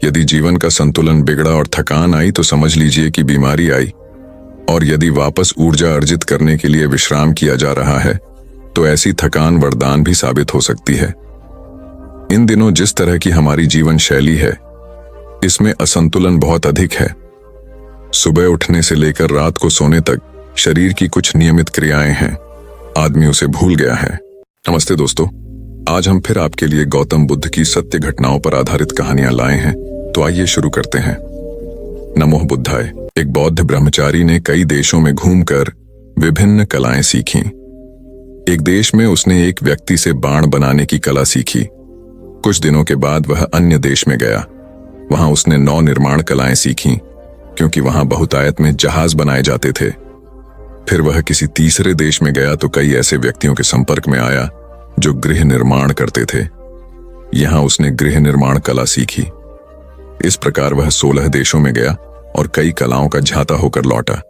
यदि जीवन का संतुलन बिगड़ा और थकान आई तो समझ लीजिए कि बीमारी आई, और यदि वापस ऊर्जा अर्जित करने के लिए विश्राम किया जा रहा है तो ऐसी थकान वरदान भी साबित हो सकती है। इन दिनों जिस तरह की हमारी जीवन शैली है, इसमें असंतुलन बहुत अधिक है। सुबह उठने से लेकर रात को सोने तक शरीर की कुछ नियमित क्रियाएं हैं, आदमी उसे भूल गया है। नमस्ते दोस्तों, आज हम फिर आपके लिए गौतम बुद्ध की सत्य घटनाओं पर आधारित कहानियां लाए हैं, तो आइए शुरू करते हैं। नमोह बुद्धाय। एक बौद्ध ब्रह्मचारी ने कई देशों में घूमकर विभिन्न कलाएं सीखीं। एक देश में उसने एक व्यक्ति से बाण बनाने की कला सीखी। कुछ दिनों के बाद वह अन्य देश में गया। वहां उसने नौ निर्माण कलाएं सीखीं, क्योंकि वहां बहुतायत में जहाज बनाए जाते थे। फिर वह किसी तीसरे देश में गया तो कई ऐसे व्यक्तियों के संपर्क में आया जो गृह निर्माण करते थे। यहां उसने गृह निर्माण कला सीखी। इस प्रकार वह 16 देशों में गया और कई कलाओं का झाता होकर लौटा।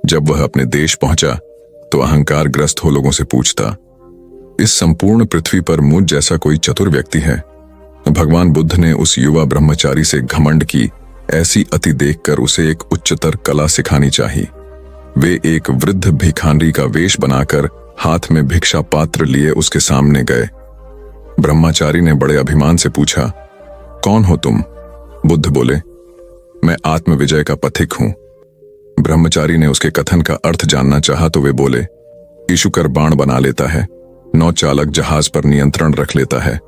जब वह अपने देश पहुंचा तो अहंकारग्रस्त हो लोगों से पूछता, इस संपूर्ण पृथ्वी पर मुझ जैसा कोई चतुर व्यक्ति है? भगवान बुद्ध ने उस युवा ब्रह्मचारी से घमंड की ऐसी अति देखकर उसे एक उच्चतर कला सिखानी चाहिए। वे एक वृद्ध भिखारी का वेश बनाकर हाथ में भिक्षा पात्र लिए उसके सामने गए। ब्रह्मचारी ने बड़े अभिमान से पूछा, कौन हो तुम? बुद्ध बोले, मैं आत्मविजय का पथिक हूं। ब्रह्मचारी ने उसके कथन का अर्थ जानना चाहा तो वे बोले, ईशुकर बाण बना लेता है, नौचालक जहाज पर नियंत्रण रख लेता है,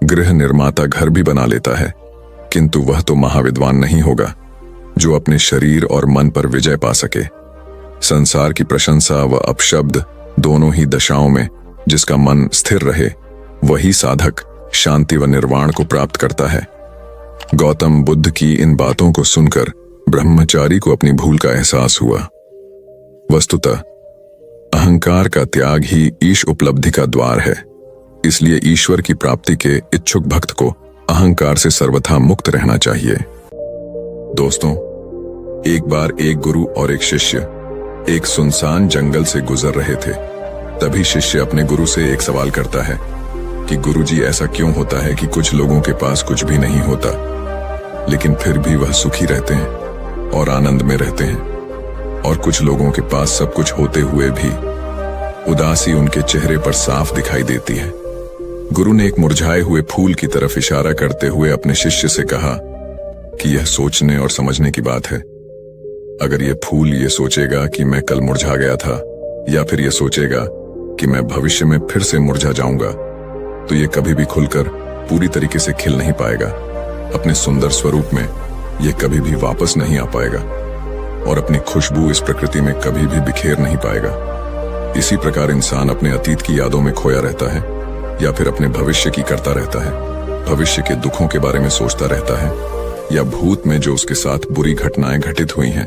गृह निर्माता घर भी बना लेता है, किंतु वह तो महाविद्वान नहीं होगा जो अपने शरीर और मन पर विजय पा सके। संसार की प्रशंसा व अपशब्द दोनों ही दशाओं में जिसका मन स्थिर रहे, वही साधक शांति व निर्वाण को प्राप्त करता है। गौतम बुद्ध की इन बातों को सुनकर ब्रह्मचारी को अपनी भूल का एहसास हुआ। वस्तुतः अहंकार का त्याग ही ईश उपलब्धि का द्वार है। इसलिए ईश्वर की प्राप्ति के इच्छुक भक्त को अहंकार से सर्वथा मुक्त रहना चाहिए। दोस्तों, एक बार एक गुरु और एक शिष्य एक सुनसान जंगल से गुजर रहे थे। तभी शिष्य अपने गुरु से एक सवाल करता है कि गुरुजी, ऐसा क्यों होता है कि कुछ लोगों के पास कुछ भी नहीं होता, लेकिन फिर भी वह सुखी रहते हैं और आनंद में रहते हैं, और कुछ लोगों के पास सब कुछ होते हुए भी उदासी उनके चेहरे पर साफ दिखाई देती है। गुरु ने एक मुरझाए हुए फूल की तरफ इशारा करते हुए अपने शिष्य से कहा कि यह सोचने और समझने की बात है। अगर यह फूल ये सोचेगा कि मैं कल मुरझा गया था, या फिर यह सोचेगा कि मैं भविष्य में फिर से मुरझा जाऊंगा, तो यह कभी भी खुलकर पूरी तरीके से खिल नहीं पाएगा। अपने सुंदर स्वरूप में यह कभी भी वापस नहीं आ पाएगा और अपनी खुशबू इस प्रकृति में कभी भी बिखेर नहीं पाएगा। इसी प्रकार इंसान अपने अतीत की यादों में खोया रहता है, या फिर अपने भविष्य की करता रहता है, भविष्य के दुखों के बारे में सोचता रहता है, या भूत में जो उसके साथ बुरी घटनाएं घटित हुई हैं,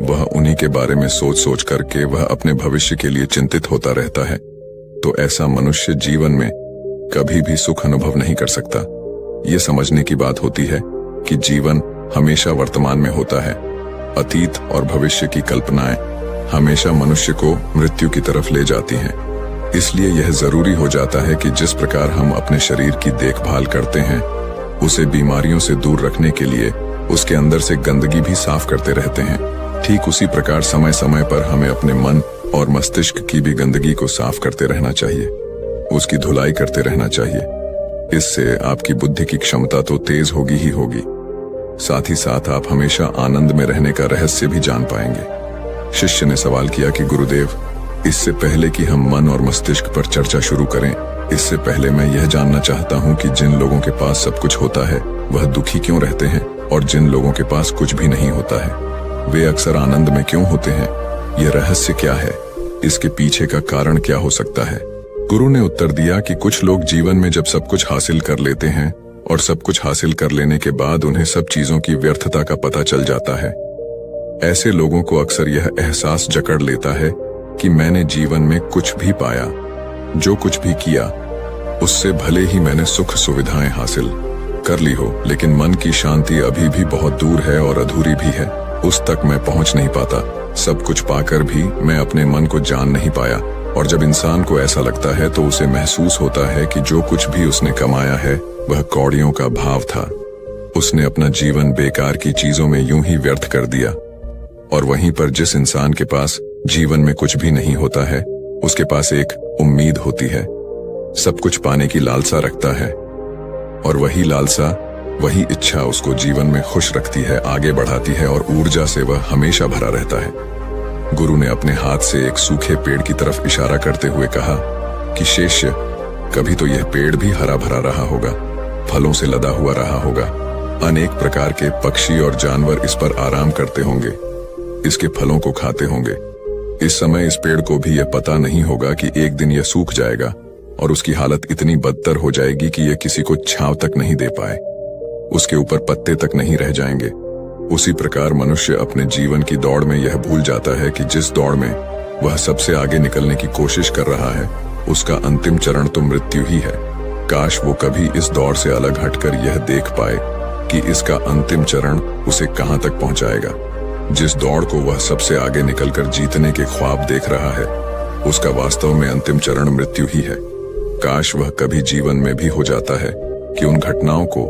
वह उन्हीं के बारे में सोच सोच करके वह अपने भविष्य के लिए चिंतित होता रहता है। तो ऐसा मनुष्य जीवन में कभी भी सुख अनुभव नहीं कर सकता। ये समझने की बात होती है कि जीवन हमेशा वर्तमान में होता है। अतीत और भविष्य की कल्पनाएं हमेशा मनुष्य को मृत्यु की तरफ ले जाती हैं। इसलिए यह जरूरी हो जाता है कि जिस प्रकार हम अपने शरीर की देखभाल करते हैं, उसे बीमारियों से दूर रखने के लिए उसके अंदर से गंदगी भी साफ करते रहते हैं, ठीक उसी प्रकार समय समय पर हमें अपने मन और मस्तिष्क की भी गंदगी को साफ करते रहना चाहिए, उसकी धुलाई करते रहना चाहिए। इससे आपकी बुद्धि की क्षमता तो तेज होगी ही होगी, साथ ही साथ आप हमेशा आनंद में रहने का रहस्य भी जान पाएंगे। शिष्य ने सवाल किया कि गुरुदेव, इससे पहले कि हम मन और मस्तिष्क पर चर्चा शुरू करें, इससे पहले मैं यह जानना चाहता हूं कि जिन लोगों के पास सब कुछ होता है वह दुखी क्यों रहते हैं, और जिन लोगों के पास कुछ भी नहीं होता है वे अक्सर आनंद में क्यों होते हैं? यह रहस्य क्या है? इसके पीछे का कारण क्या हो सकता है? गुरु ने उत्तर दिया कि कुछ लोग जीवन में जब सब कुछ हासिल कर लेते हैं और सब कुछ हासिल कर लेने के बाद उन्हें सब चीजों की व्यर्थता का पता चल जाता है। ऐसे लोगों को अक्सर यह एहसास जकड़ लेता है कि मैंने जीवन में कुछ भी पाया, जो कुछ भी किया, उससे भले ही मैंने सुख सुविधाएं हासिल कर ली हो, लेकिन मन की शांति अभी भी बहुत दूर है और अधूरी भी है, उस तक मैं पहुंच नहीं पाता। सब कुछ पाकर भी मैं अपने मन को जान नहीं पाया। और जब इंसान को ऐसा लगता है तो उसे महसूस होता है कि जो कुछ भी उसने कमाया है वह कौड़ियों का भाव था। उसने अपना जीवन बेकार की चीजों में यूं ही व्यर्थ कर दिया। और वहीं पर जिस इंसान के पास जीवन में कुछ भी नहीं होता है, उसके पास एक उम्मीद होती है, सब कुछ पाने की लालसा रखता है, और वही लालसा, वही इच्छा उसको जीवन में खुश रखती है, आगे बढ़ाती है और ऊर्जा से वह हमेशा भरा रहता है। गुरु ने अपने हाथ से एक सूखे पेड़ की तरफ इशारा करते हुए कहा कि शिष्य, कभी तो यह पेड़ भी हरा भरा रहा होगा, फलों से लदा हुआ रहा होगा, अनेक प्रकार के पक्षी और जानवर इस पर आराम करते होंगे, इसके फलों को खाते होंगे। इस समय इस पेड़ को भी यह पता नहीं होगा कि एक दिन यह सूख जाएगा और उसकी हालत इतनी बदतर हो जाएगी कि यह किसी को छांव तक नहीं दे पाए, उसके ऊपर पत्ते तक नहीं रह जाएंगे। उसी प्रकार मनुष्य अपने जीवन की दौड़ में यह भूल जाता है कि जिस दौड़ में वह सबसे आगे निकलने की कोशिश कर रहा है, उसका अंतिम चरण तो मृत्यु ही है। काश वो कभी इस दौड़ से अलग हटकर यह देख पाए कि इसका अंतिम चरण उसे कहां तक पहुंचाएगा। जिस दौड़ को वह सबसे आगे निकलकर जीतने के ख्वाब देख रहा है, उसका वास्तव में अंतिम चरण मृत्यु ही है। काश वह कभी जीवन में भी हो जाता है कि उन घटनाओं को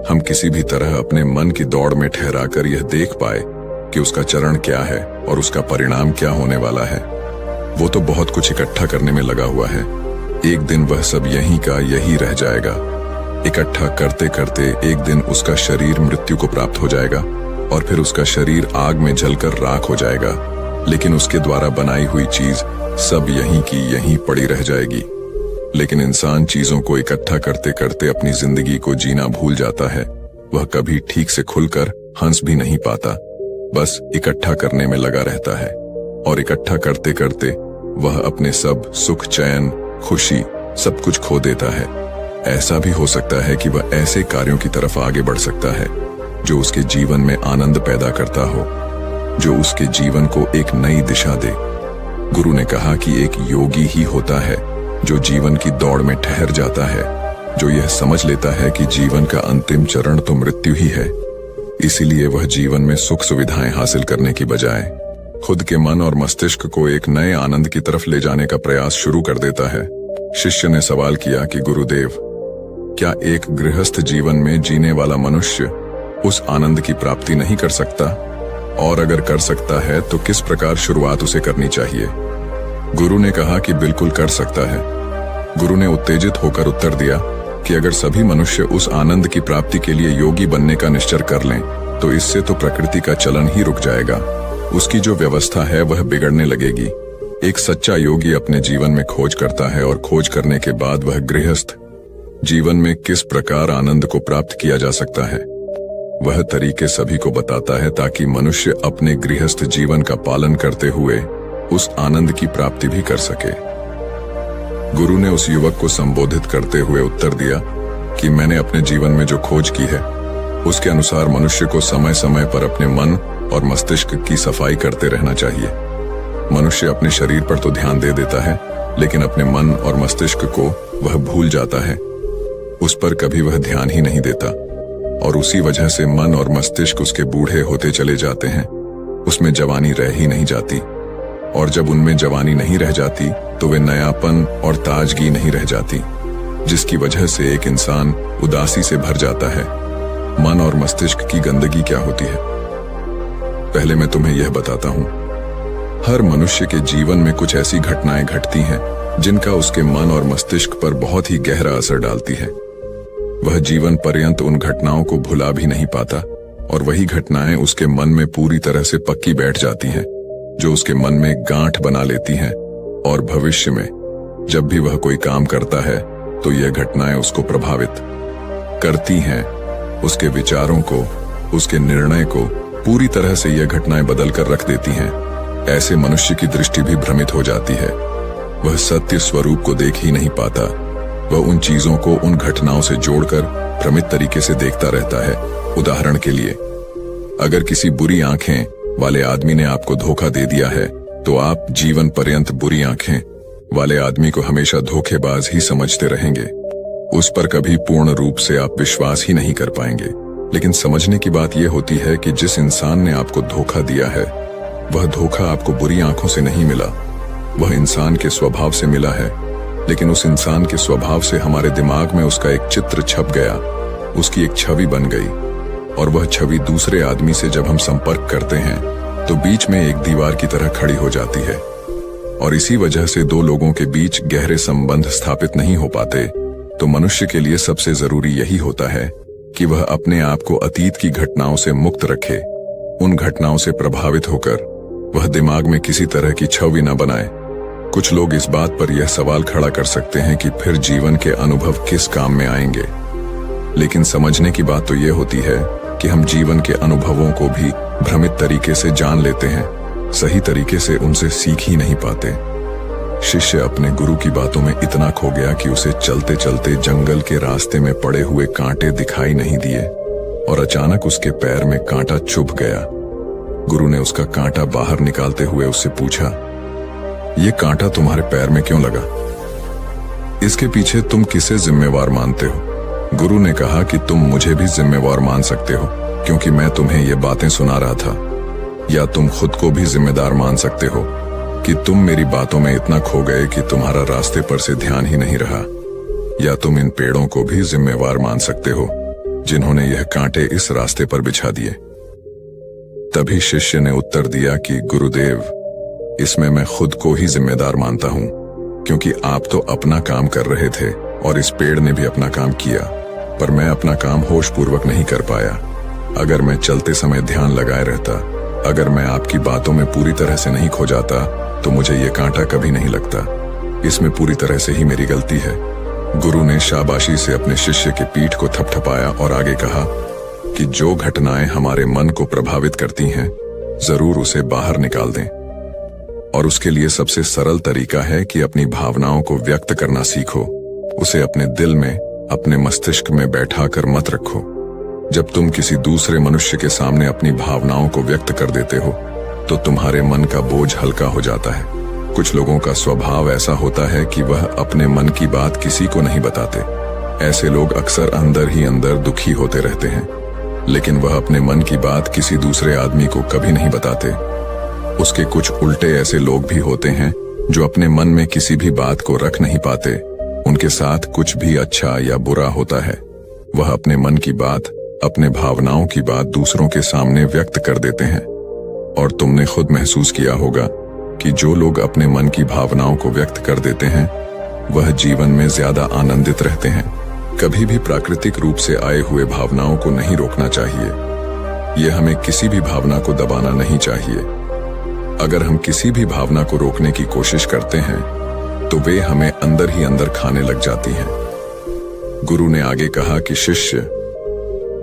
हम किसी भी तरह अपने मन की दौड़ में ठहराकर यह देख पाए कि उसका चरण क्या है और उसका परिणाम क्या होने वाला है। वो तो बहुत कुछ इकट्ठा करने में लगा हुआ है, एक दिन वह सब यहीं का यही रह जाएगा। इकट्ठा करते करते एक दिन उसका शरीर मृत्यु को प्राप्त हो जाएगा और फिर उसका शरीर आग में जलकर राख हो जाएगा, लेकिन उसके द्वारा बनाई हुई चीज सब यहीं की यहीं पड़ी रह जाएगी। लेकिन इंसान चीजों को इकट्ठा करते करते अपनी जिंदगी को जीना भूल जाता है। वह कभी ठीक से खुलकर हंस भी नहीं पाता, बस इकट्ठा करने में लगा रहता है, और इकट्ठा करते करते वह अपने सब सुख, चैन, खुशी सब कुछ खो देता है। ऐसा भी हो सकता है कि वह ऐसे कार्यों की तरफ आगे बढ़ सकता है जो उसके जीवन में आनंद पैदा करता हो, जो उसके जीवन को एक नई दिशा दे। गुरु ने कहा कि एक योगी ही होता है जो जीवन की दौड़ में ठहर जाता है, जो यह समझ लेता है कि जीवन का अंतिम चरण तो मृत्यु ही है। इसीलिए वह जीवन में सुख सुविधाएं हासिल करने की बजाय खुद के मन और मस्तिष्क को एक नए आनंद की तरफ ले जाने का प्रयास शुरू कर देता है। शिष्य ने सवाल किया कि गुरुदेव, क्या एक गृहस्थ जीवन में जीने वाला मनुष्य उस आनंद की प्राप्ति नहीं कर सकता? और अगर कर सकता है तो किस प्रकार शुरुआत उसे करनी चाहिए? गुरु ने कहा कि बिल्कुल कर सकता है। गुरु ने उत्तेजित होकर उत्तर दिया कि अगर सभी मनुष्य उस आनंद की प्राप्ति के लिए योगी बनने का निश्चय कर लें, तो इससे तो प्रकृति का चलन ही रुक जाएगा, उसकी जो व्यवस्था है वह बिगड़ने लगेगी। एक सच्चा योगी अपने जीवन में खोज करता है और खोज करने के बाद वह गृहस्थ जीवन में किस प्रकार आनंद को प्राप्त किया जा सकता है, वह तरीके सभी को बताता है, ताकि मनुष्य अपने गृहस्थ जीवन का पालन करते हुए उस आनंद की प्राप्ति भी कर सके। गुरु ने उस युवक को संबोधित करते हुए उत्तर दिया कि मैंने अपने जीवन में जो खोज की है, उसके अनुसार मनुष्य को समय समय पर अपने मन और मस्तिष्क की सफाई करते रहना चाहिए। मनुष्य अपने शरीर पर तो ध्यान दे देता है, लेकिन अपने मन और मस्तिष्क को वह भूल जाता है, उस पर कभी वह ध्यान ही नहीं देता, और उसी वजह से मन और मस्तिष्क उसके बूढ़े होते चले जाते हैं। उसमें जवानी रह ही नहीं जाती, और जब उनमें जवानी नहीं रह जाती तो वे नयापन और ताजगी नहीं रह जाती, जिसकी वजह से एक इंसान उदासी से भर जाता है। मन और मस्तिष्क की गंदगी क्या होती है, पहले मैं तुम्हें यह बताता हूं। हर मनुष्य के जीवन में कुछ ऐसी घटनाएं घटती हैं जिनका उसके मन और मस्तिष्क पर बहुत ही गहरा असर डालती है। वह जीवन पर्यंत उन घटनाओं को भुला भी नहीं पाता, और वही घटनाएं उसके मन में पूरी तरह से पक्की बैठ जाती हैं, जो उसके मन में गांठ बना लेती हैं, और भविष्य में जब भी वह कोई काम करता है तो यह घटनाएं उसको प्रभावित करती हैं। उसके विचारों को, उसके निर्णय को पूरी तरह से यह घटनाएं बदल कर रख देती हैं। ऐसे मनुष्य की दृष्टि भी भ्रमित हो जाती है, वह सत्य स्वरूप को देख ही नहीं पाता। वह उन चीजों को उन घटनाओं से जोड़कर भ्रमित तरीके से देखता रहता है। उदाहरण के लिए, अगर किसी बुरी आंखें वाले आदमी ने आपको धोखा दे दिया है, तो आप जीवन पर्यंत बुरी आंखें वाले आदमी को हमेशा धोखेबाज ही समझते रहेंगे। उस पर कभी पूर्ण रूप से आप विश्वास ही नहीं कर पाएंगे। लेकिन समझने की बात यह होती है कि जिस इंसान ने आपको धोखा दिया है, वह धोखा आपको बुरी आंखों से नहीं मिला, वह इंसान के स्वभाव से मिला है। लेकिन उस इंसान के स्वभाव से हमारे दिमाग में उसका एक चित्र छप गया, उसकी एक छवि बन गई। और वह छवि दूसरे आदमी से जब हम संपर्क करते हैं तो बीच में एक दीवार की तरह खड़ी हो जाती है। और इसी वजह से दो लोगों के बीच गहरे संबंध स्थापित नहीं हो पाते। तो मनुष्य के लिए सबसे जरूरी यही होता है कि वह अपने आप को अतीत की घटनाओं से मुक्त रखे। उन घटनाओं से प्रभावित होकर वह दिमाग में किसी तरह की छवि न बनाए। कुछ लोग इस बात पर यह सवाल खड़ा कर सकते हैं कि फिर जीवन के अनुभव किस काम में आएंगे। लेकिन समझने की बात तो यह होती है कि हम जीवन के अनुभवों को भी भ्रमित तरीके से जान लेते हैं, सही तरीके से उनसे सीख ही नहीं पाते। शिष्य अपने गुरु की बातों में इतना खो गया कि उसे चलते चलते जंगल के रास्ते में पड़े हुए कांटे दिखाई नहीं दिए और अचानक उसके पैर में कांटा चुभ गया। गुरु ने उसका कांटा बाहर निकालते हुए उससे पूछा, ये कांटा तुम्हारे पैर में क्यों लगा? इसके पीछे तुम किसे जिम्मेवार मानते हो? गुरु ने कहा कि तुम मुझे भी जिम्मेवार मान सकते हो, क्योंकि मैं तुम्हें ये बातें सुना रहा था। या तुम खुद को भी जिम्मेदार मान सकते हो कि तुम मेरी बातों में इतना खो गए कि तुम्हारा रास्ते पर से ध्यान ही नहीं रहा। या तुम इन पेड़ों को भी जिम्मेवार मान सकते हो जिन्होंने यह कांटे इस रास्ते पर बिछा दिए। तभी शिष्य ने उत्तर दिया कि गुरुदेव, इसमें मैं खुद को ही जिम्मेदार मानता हूं, क्योंकि आप तो अपना काम कर रहे थे और इस पेड़ ने भी अपना काम किया, पर मैं अपना काम होशपूर्वक नहीं कर पाया। अगर मैं चलते समय ध्यान लगाए रहता, अगर मैं आपकी बातों में पूरी तरह से नहीं खो जाता, तो मुझे ये कांटा कभी नहीं लगता। इसमें पूरी तरह से ही मेरी गलती है। गुरु ने शाबाशी से अपने शिष्य की पीठ को थपथपाया और आगे कहा कि जो घटनाएं हमारे मन को प्रभावित करती हैं, जरूर उसे बाहर निकाल दें। और उसके लिए सबसे सरल तरीका है कि अपनी भावनाओं को व्यक्त करना सीखो। उसे अपने दिल में, अपने मस्तिष्क में बैठाकर मत रखो। जब तुम किसी दूसरे मनुष्य के सामने अपनी भावनाओं को व्यक्त कर देते हो तो तुम्हारे मन का बोझ हल्का हो जाता है। कुछ लोगों का स्वभाव ऐसा होता है कि वह अपने मन की बात किसी को नहीं बताते। ऐसे लोग अक्सर अंदर ही अंदर दुखी होते रहते हैं, लेकिन वह अपने मन की बात किसी दूसरे आदमी को कभी नहीं बताते। उसके कुछ उल्टे ऐसे लोग भी होते हैं जो अपने मन में किसी भी बात को रख नहीं पाते। उनके साथ कुछ भी अच्छा या बुरा होता है, वह अपने मन की बात, अपने भावनाओं की बात दूसरों के सामने व्यक्त कर देते हैं। और तुमने खुद महसूस किया होगा कि जो लोग अपने मन की भावनाओं को व्यक्त कर देते हैं, वह जीवन में ज्यादा आनंदित रहते हैं। कभी भी प्राकृतिक रूप से आए हुए भावनाओं को नहीं रोकना चाहिए। यह हमें किसी भी भावना को दबाना नहीं चाहिए। अगर हम किसी भी भावना को रोकने की कोशिश करते हैं तो वे हमें अंदर ही अंदर खाने लग जाती हैं। गुरु ने आगे कहा कि शिष्य,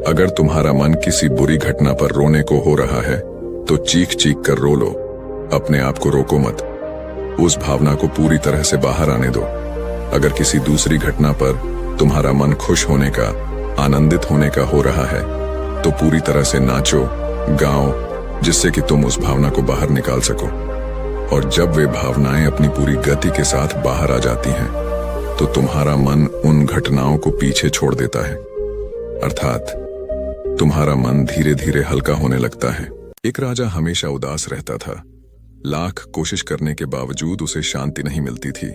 अगर तुम्हारा मन किसी बुरी घटना पर रोने को हो रहा है तो चीख चीख कर रो लो, अपने आप को रोको मत। उस भावना को पूरी तरह से बाहर आने दो। अगर किसी दूसरी घटना पर तुम्हारा मन खुश होने का, आनंदित होने का हो रहा है तो पूरी तरह से नाचो, गाओ, जिससे कि तुम उस भावना को बाहर निकाल सको। और जब वे भावनाएं अपनी पूरी गति के साथ बाहर आ जाती हैं तो तुम्हारा मन उन घटनाओं को पीछे छोड़ देता है, अर्थात तुम्हारा मन धीरे धीरे हल्का होने लगता है। एक राजा हमेशा उदास रहता था। लाख कोशिश करने के बावजूद उसे शांति नहीं मिलती थी।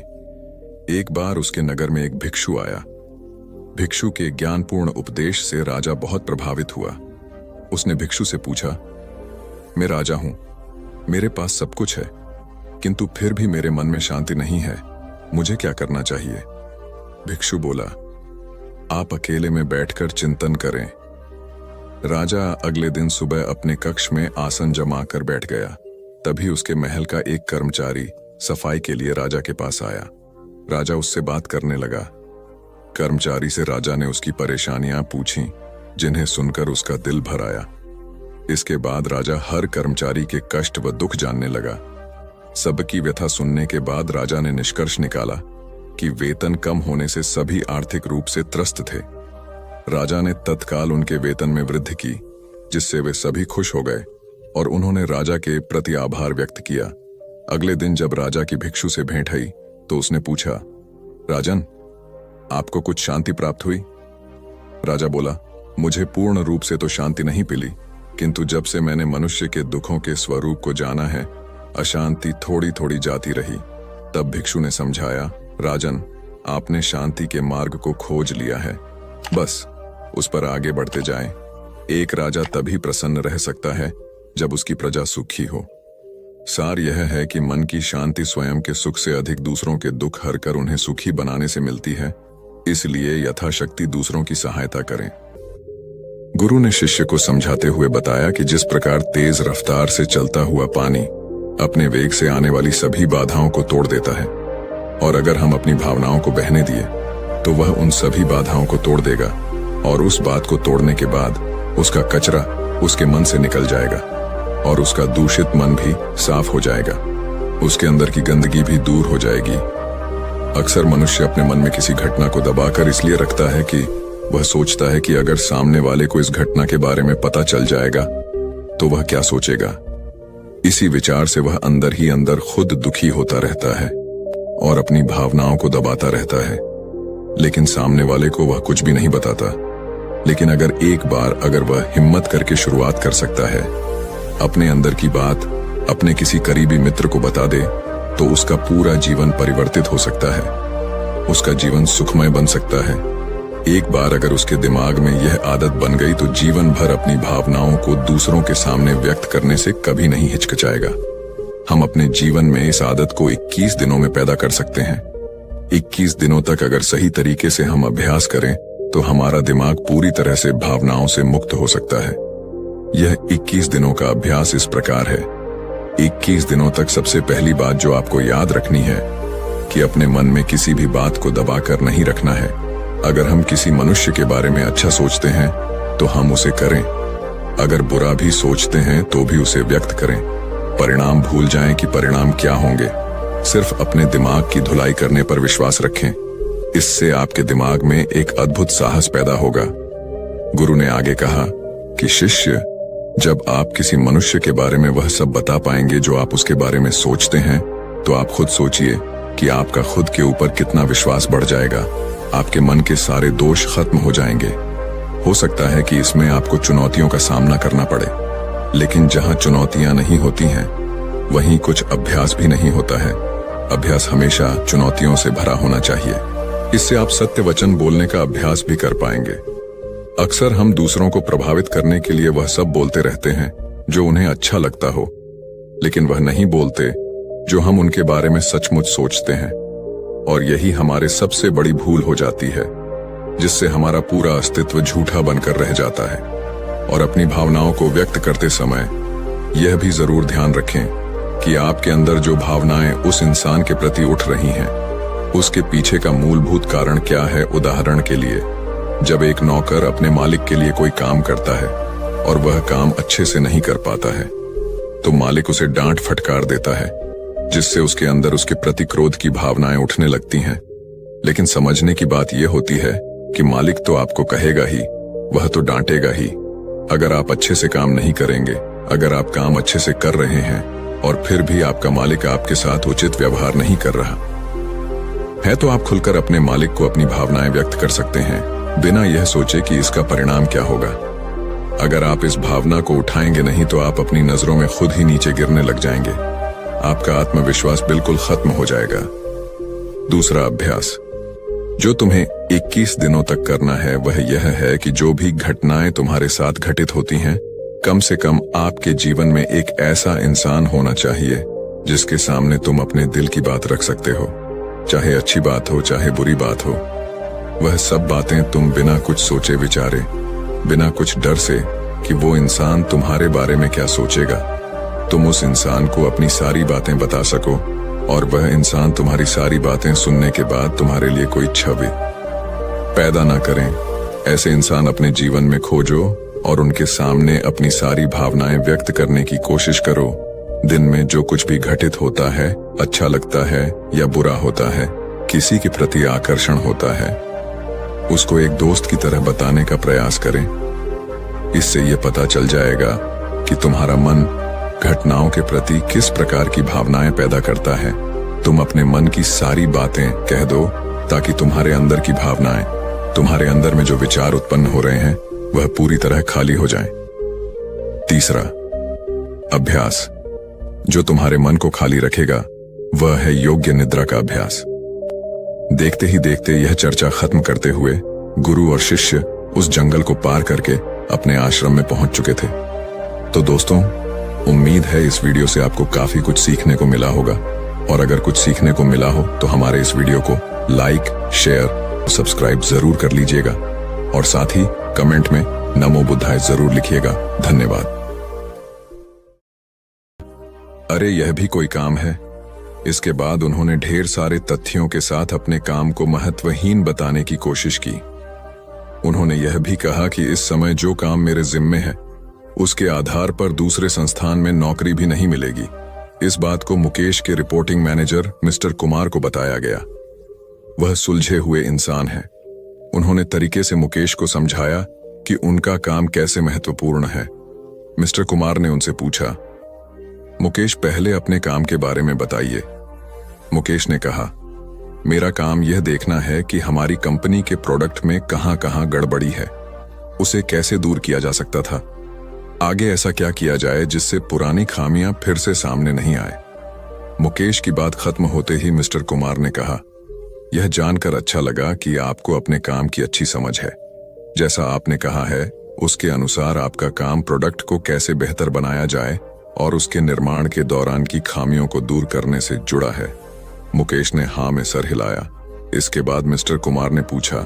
एक बार उसके नगर में एक भिक्षु आया। भिक्षु के ज्ञानपूर्ण उपदेश से राजा बहुत प्रभावित हुआ। उसने भिक्षु से पूछा, मैं राजा हूं, मेरे पास सब कुछ है, किंतु फिर भी मेरे मन में शांति नहीं है, मुझे क्या करना चाहिए? भिक्षु बोला, आप अकेले में बैठकर चिंतन करें। राजा अगले दिन सुबह अपने कक्ष में आसन जमा कर बैठ गया। तभी उसके महल का एक कर्मचारी सफाई के लिए राजा के पास आया। राजा उससे बात करने लगा। कर्मचारी से राजा ने उसकी परेशानियां पूछीं, जिन्हें सुनकर उसका दिल भर आया। इसके बाद राजा हर कर्मचारी के कष्ट व दुख जानने लगा। सबकी व्यथा सुनने के बाद राजा ने निष्कर्ष निकाला कि वेतन कम होने से सभी आर्थिक रूप से त्रस्त थे। राजा ने तत्काल उनके वेतन में वृद्धि की, जिससे वे सभी खुश हो गए और उन्होंने राजा के प्रति आभार व्यक्त किया। अगले दिन जब राजा की भिक्षु से भेंट हुई तो उसने पूछा, राजन, आपको कुछ शांति प्राप्त हुई? राजा बोला, मुझे पूर्ण रूप से तो शांति नहीं मिली, किंतु जब से मैंने मनुष्य के दुखों के स्वरूप को जाना है, अशांति थोड़ी थोड़ी जाती रही। तब भिक्षु ने समझाया, राजन, आपने शांति के मार्ग को खोज लिया है, बस उस पर आगे बढ़ते जाएं। एक राजा तभी प्रसन्न रह सकता है जब उसकी प्रजा सुखी हो। सार यह है कि मन की शांति स्वयं के सुख से अधिक दूसरों के दुख हरकर उन्हें सुखी बनाने से मिलती है, इसलिए यथाशक्ति दूसरों की सहायता करें। गुरु ने शिष्य को समझाते हुए बताया कि जिस प्रकार तेज रफ्तार से चलता हुआ पानी अपने वेग से आने वाली सभी बाधाओं को तोड़ देता है, और अगर हम अपनी भावनाओं को बहने दिए तो वह उन सभी बाधाओं को तोड़ देगा, और उस बात को तोड़ने के बाद उसका कचरा उसके मन से निकल जाएगा और उसका दूषित मन भी साफ हो जाएगा, उसके अंदर की गंदगी भी दूर हो जाएगी। अक्सर मनुष्य अपने मन में किसी घटना को दबाकर इसलिए रखता है कि वह सोचता है कि अगर सामने वाले को इस घटना के बारे में पता चल जाएगा तो वह क्या सोचेगा। इसी विचार से वह अंदर ही अंदर खुद दुखी होता रहता है और अपनी भावनाओं को दबाता रहता है, लेकिन सामने वाले को वह कुछ भी नहीं बताता। लेकिन अगर वह हिम्मत करके शुरुआत कर सकता है, अपने अंदर की बात अपने किसी करीबी मित्र को बता दे, तो उसका पूरा जीवन परिवर्तित हो सकता है, उसका जीवन सुखमय बन सकता है। एक बार अगर उसके दिमाग में यह आदत बन गई तो जीवन भर अपनी भावनाओं को दूसरों के सामने व्यक्त करने से कभी नहीं हिचकिचाएगा। हम अपने जीवन में इस आदत को 21 दिनों में पैदा कर सकते हैं। 21 दिनों तक अगर सही तरीके से हम अभ्यास करें तो हमारा दिमाग पूरी तरह से भावनाओं से मुक्त हो सकता है। यह 21 दिनों का अभ्यास इस प्रकार है। 21 दिनों तक सबसे पहली बात जो आपको याद रखनी है कि अपने मन में किसी भी बात को दबाकर नहीं रखना है। अगर हम किसी मनुष्य के बारे में अच्छा सोचते हैं तो हम उसे करें, अगर बुरा भी सोचते हैं तो भी उसे व्यक्त करें। परिणाम भूल जाएं कि परिणाम क्या होंगे, सिर्फ अपने दिमाग की धुलाई करने पर विश्वास रखें। इससे आपके दिमाग में एक अद्भुत साहस पैदा होगा। गुरु ने आगे कहा कि शिष्य, जब आप किसी मनुष्य के बारे में वह सब बता पाएंगे जो आप उसके बारे में सोचते हैं, तो आप खुद सोचिए कि आपका खुद के ऊपर कितना विश्वास बढ़ जाएगा। आपके मन के सारे दोष खत्म हो जाएंगे। हो सकता है कि इसमें आपको चुनौतियों का सामना करना पड़े, लेकिन जहां चुनौतियां नहीं होती हैं, वहीं कुछ अभ्यास भी नहीं होता है। अभ्यास हमेशा चुनौतियों से भरा होना चाहिए। इससे आप सत्य वचन बोलने का अभ्यास भी कर पाएंगे। अक्सर हम दूसरों को प्रभावित करने के लिए वह सब बोलते रहते हैं जो उन्हें अच्छा लगता हो, लेकिन वह नहीं बोलते जो हम उनके बारे में सचमुच सोचते हैं। और यही हमारे सबसे बड़ी भूल हो जाती है, जिससे हमारा पूरा अस्तित्व झूठा बनकर रह जाता है। और अपनी भावनाओं को व्यक्त करते समय यह भी जरूर ध्यान रखें कि आपके अंदर जो भावनाएं उस इंसान के प्रति उठ रही हैं, उसके पीछे का मूलभूत कारण क्या है। उदाहरण के लिए, जब एक नौकर अपने मालिक के लिए कोई काम करता है और वह काम अच्छे से नहीं कर पाता है, तो मालिक उसे डांट फटकार देता है, जिससे उसके अंदर उसके प्रति क्रोध की भावनाएं उठने लगती हैं। लेकिन समझने की बात यह होती है कि मालिक तो आपको कहेगा ही, वह तो डांटेगा ही। अगर आप अच्छे से काम नहीं करेंगे, अगर आप काम अच्छे से कर रहे हैं और फिर भी आपका मालिक आपके साथ उचित व्यवहार नहीं कर रहा है, तो आप खुलकर अपने मालिक को अपनी भावनाएं व्यक्त कर सकते हैं, बिना यह सोचे कि इसका परिणाम क्या होगा। अगर आप इस भावना को उठाएंगे नहीं तो आप अपनी नजरों में खुद ही नीचे गिरने लग जाएंगे। आपका आत्मविश्वास बिल्कुल खत्म हो जाएगा। दूसरा अभ्यास जो तुम्हें 21 दिनों तक करना है वह यह है कि जो भी घटनाएं तुम्हारे साथ घटित होती हैं, कम से कम आपके जीवन में एक ऐसा इंसान होना चाहिए जिसके सामने तुम अपने दिल की बात रख सकते हो। चाहे अच्छी बात हो, चाहे बुरी बात हो, वह सब बातें तुम बिना कुछ सोचे विचारे, बिना कुछ डर से कि वो इंसान तुम्हारे बारे में क्या सोचेगा, तुम उस इंसान को अपनी सारी बातें बता सको और वह इंसान तुम्हारी सारी बातें सुनने के बाद तुम्हारे लिए कोई छवि पैदा ना करें। ऐसे इंसान अपने जीवन में खोजो और उनके सामने अपनी सारी भावनाएं व्यक्त करने की कोशिश करो। दिन में जो कुछ भी घटित होता है, अच्छा लगता है या बुरा होता है, किसी के प्रति आकर्षण होता है, उसको एक दोस्त की तरह बताने का प्रयास करें। इससे यह पता चल जाएगा कि तुम्हारा मन घटनाओं के प्रति किस प्रकार की भावनाएं पैदा करता है। तुम अपने मन की सारी बातें कह दो ताकि तुम्हारे अंदर की भावनाएं, तुम्हारे अंदर में जो विचार उत्पन्न हो रहे हैं, वह पूरी तरह खाली हो जाएं। तीसरा अभ्यास जो तुम्हारे मन को खाली रखेगा वह है योग्य निद्रा का अभ्यास। देखते ही देखते यह चर्चा खत्म करते हुए गुरु और शिष्य उस जंगल को पार करके अपने आश्रम में पहुंच चुके थे। तो दोस्तों, उम्मीद है इस वीडियो से आपको काफी कुछ सीखने को मिला होगा, और अगर कुछ सीखने को मिला हो तो हमारे इस वीडियो को लाइक, शेयर और सब्सक्राइब जरूर कर लीजिएगा, और साथ ही कमेंट में नमो बुद्धाय जरूर लिखिएगा। धन्यवाद। अरे यह भी कोई काम है। इसके बाद उन्होंने ढेर सारे तथ्यों के साथ अपने काम को महत्वहीन बताने की कोशिश की। उन्होंने यह भी कहा कि इस समय जो काम मेरे जिम्मे है उसके आधार पर दूसरे संस्थान में नौकरी भी नहीं मिलेगी। इस बात को मुकेश के रिपोर्टिंग मैनेजर मिस्टर कुमार को बताया गया। वह सुलझे हुए इंसान हैं। उन्होंने तरीके से मुकेश को समझाया कि उनका काम कैसे महत्वपूर्ण है। मिस्टर कुमार ने उनसे पूछा, मुकेश पहले अपने काम के बारे में बताइए। मुकेश ने कहा, मेरा काम यह देखना है कि हमारी कंपनी के प्रोडक्ट में कहां कहां गड़बड़ी है, उसे कैसे दूर किया जा सकता था, आगे ऐसा क्या किया जाए जिससे पुरानी खामियां फिर से सामने नहीं आए। मुकेश की बात खत्म होते ही मिस्टर कुमार ने कहा, यह जानकर अच्छा लगा कि आपको अपने काम की अच्छी समझ है। जैसा आपने कहा है उसके अनुसार आपका काम प्रोडक्ट को कैसे बेहतर बनाया जाए और उसके निर्माण के दौरान की खामियों को दूर करने से जुड़ा है। मुकेश ने हाँ में सर हिलाया। इसके बाद मिस्टर कुमार ने पूछा,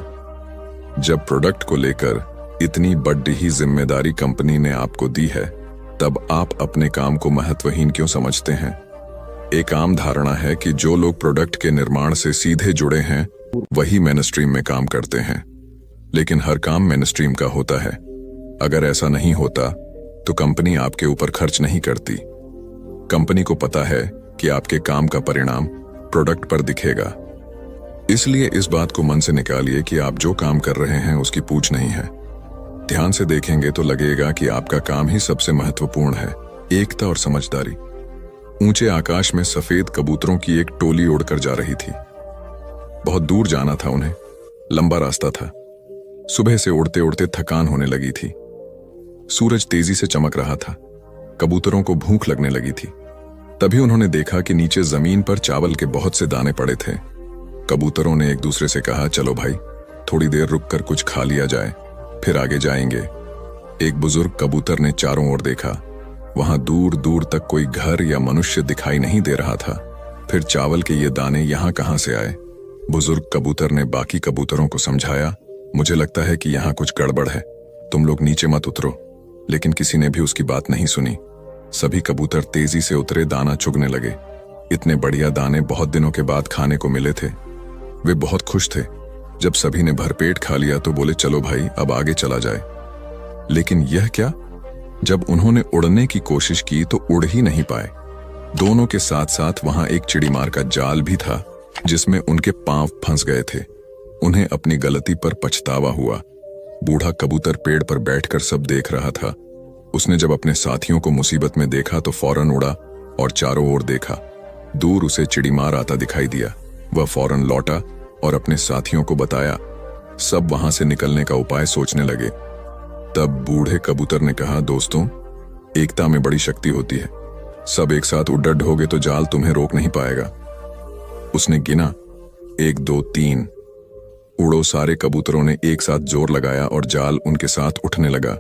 जब प्रोडक्ट को लेकर इतनी बड़ी ही जिम्मेदारी कंपनी ने आपको दी है, तब आप अपने काम को महत्वहीन क्यों समझते हैं? एक आम धारणा है कि जो लोग प्रोडक्ट के निर्माण से सीधे जुड़े हैं वही मेनस्ट्रीम में काम करते हैं, लेकिन हर काम मेनस्ट्रीम का होता है। अगर ऐसा नहीं होता तो कंपनी आपके ऊपर खर्च नहीं करती। कंपनी को पता है कि आपके काम का परिणाम प्रोडक्ट पर दिखेगा। इसलिए इस बात को मन से निकालिए कि आप जो काम कर रहे हैं उसकी पूछ नहीं है। ध्यान से देखेंगे तो लगेगा कि आपका काम ही सबसे महत्वपूर्ण है। एकता और समझदारी। ऊंचे आकाश में सफेद कबूतरों की एक टोली उड़कर जा रही थी। बहुत दूर जाना था उन्हें, लंबा रास्ता था। सुबह से उड़ते उड़ते थकान होने लगी थी। सूरज तेजी से चमक रहा था। कबूतरों को भूख लगने लगी थी। तभी उन्होंने देखा कि नीचे जमीन पर चावल के बहुत से दाने पड़े थे। कबूतरों ने एक दूसरे से कहा, चलो भाई, थोड़ी देर रुककर कुछ खा लिया जाए, फिर आगे जाएंगे। एक बुजुर्ग कबूतर ने चारों ओर देखा। वहां दूर दूर तक कोई घर या मनुष्य दिखाई नहीं दे रहा था। फिर चावल के ये दाने यहां कहां से आए? बुजुर्ग कबूतर ने बाकी कबूतरों को समझाया, मुझे लगता है कि यहां कुछ गड़बड़ है, तुम लोग नीचे मत उतरो। लेकिन किसी ने भी उसकी बात नहीं सुनी। सभी कबूतर तेजी से उतरे, दाना चुगने लगे। इतने बढ़िया दाने बहुत दिनों के बाद खाने को मिले थे। वे बहुत खुश थे। जब सभी ने भरपेट खा लिया तो बोले, चलो भाई, अब आगे चला जाए। लेकिन यह क्या? जब उन्होंने उड़ने की कोशिश की तो उड़ ही नहीं पाए। दोनों के साथ साथ वहां एक चिड़ीमार का जाल भी था जिसमें उनके पांव फंस गए थे। उन्हें अपनी गलती पर पछतावा हुआ। बूढ़ा कबूतर पेड़ पर बैठकर सब देख रहा था। उसने जब अपने साथियों को मुसीबत में देखा तो फौरन उड़ा और चारों ओर देखा। दूर उसे चिड़ीमार आता दिखाई दिया। वह फौरन लौटा और अपने साथियों को बताया। सब वहां से निकलने का उपाय सोचने लगे। तब बूढ़े कबूतर ने कहा, दोस्तों, एकता में बड़ी शक्ति होती है। सब एक साथ उड्डड होगे तो जाल तुम्हें रोक नहीं पाएगा। उसने गिना, 1 2 3। उड़ो। सारे कबूतरों ने एक साथ जोर लगाया और जाल उनके साथ उठने लगा।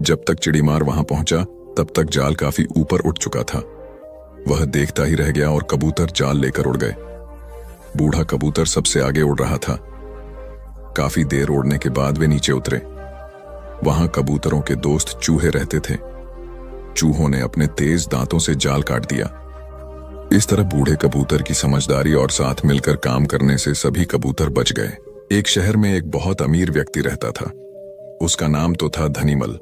जब तक चिड़ीमार वहां पहुंचा तब तक जाल काफी ऊपर उठ चुका था। वह देखता ही रह गया और कबूतर जाल लेकर उड़ गए। बूढ़ा कबूतर सबसे आगे उड़ रहा था। काफी देर उड़ने के बाद वे नीचे उतरे। वहां कबूतरों के दोस्त चूहे रहते थे। चूहों ने अपने तेज दांतों से जाल काट दिया। इस तरह बूढ़े कबूतर की समझदारी और साथ मिलकर काम करने से सभी कबूतर बच गए। एक शहर में एक बहुत अमीर व्यक्ति रहता था। उसका नाम तो था धनीमल,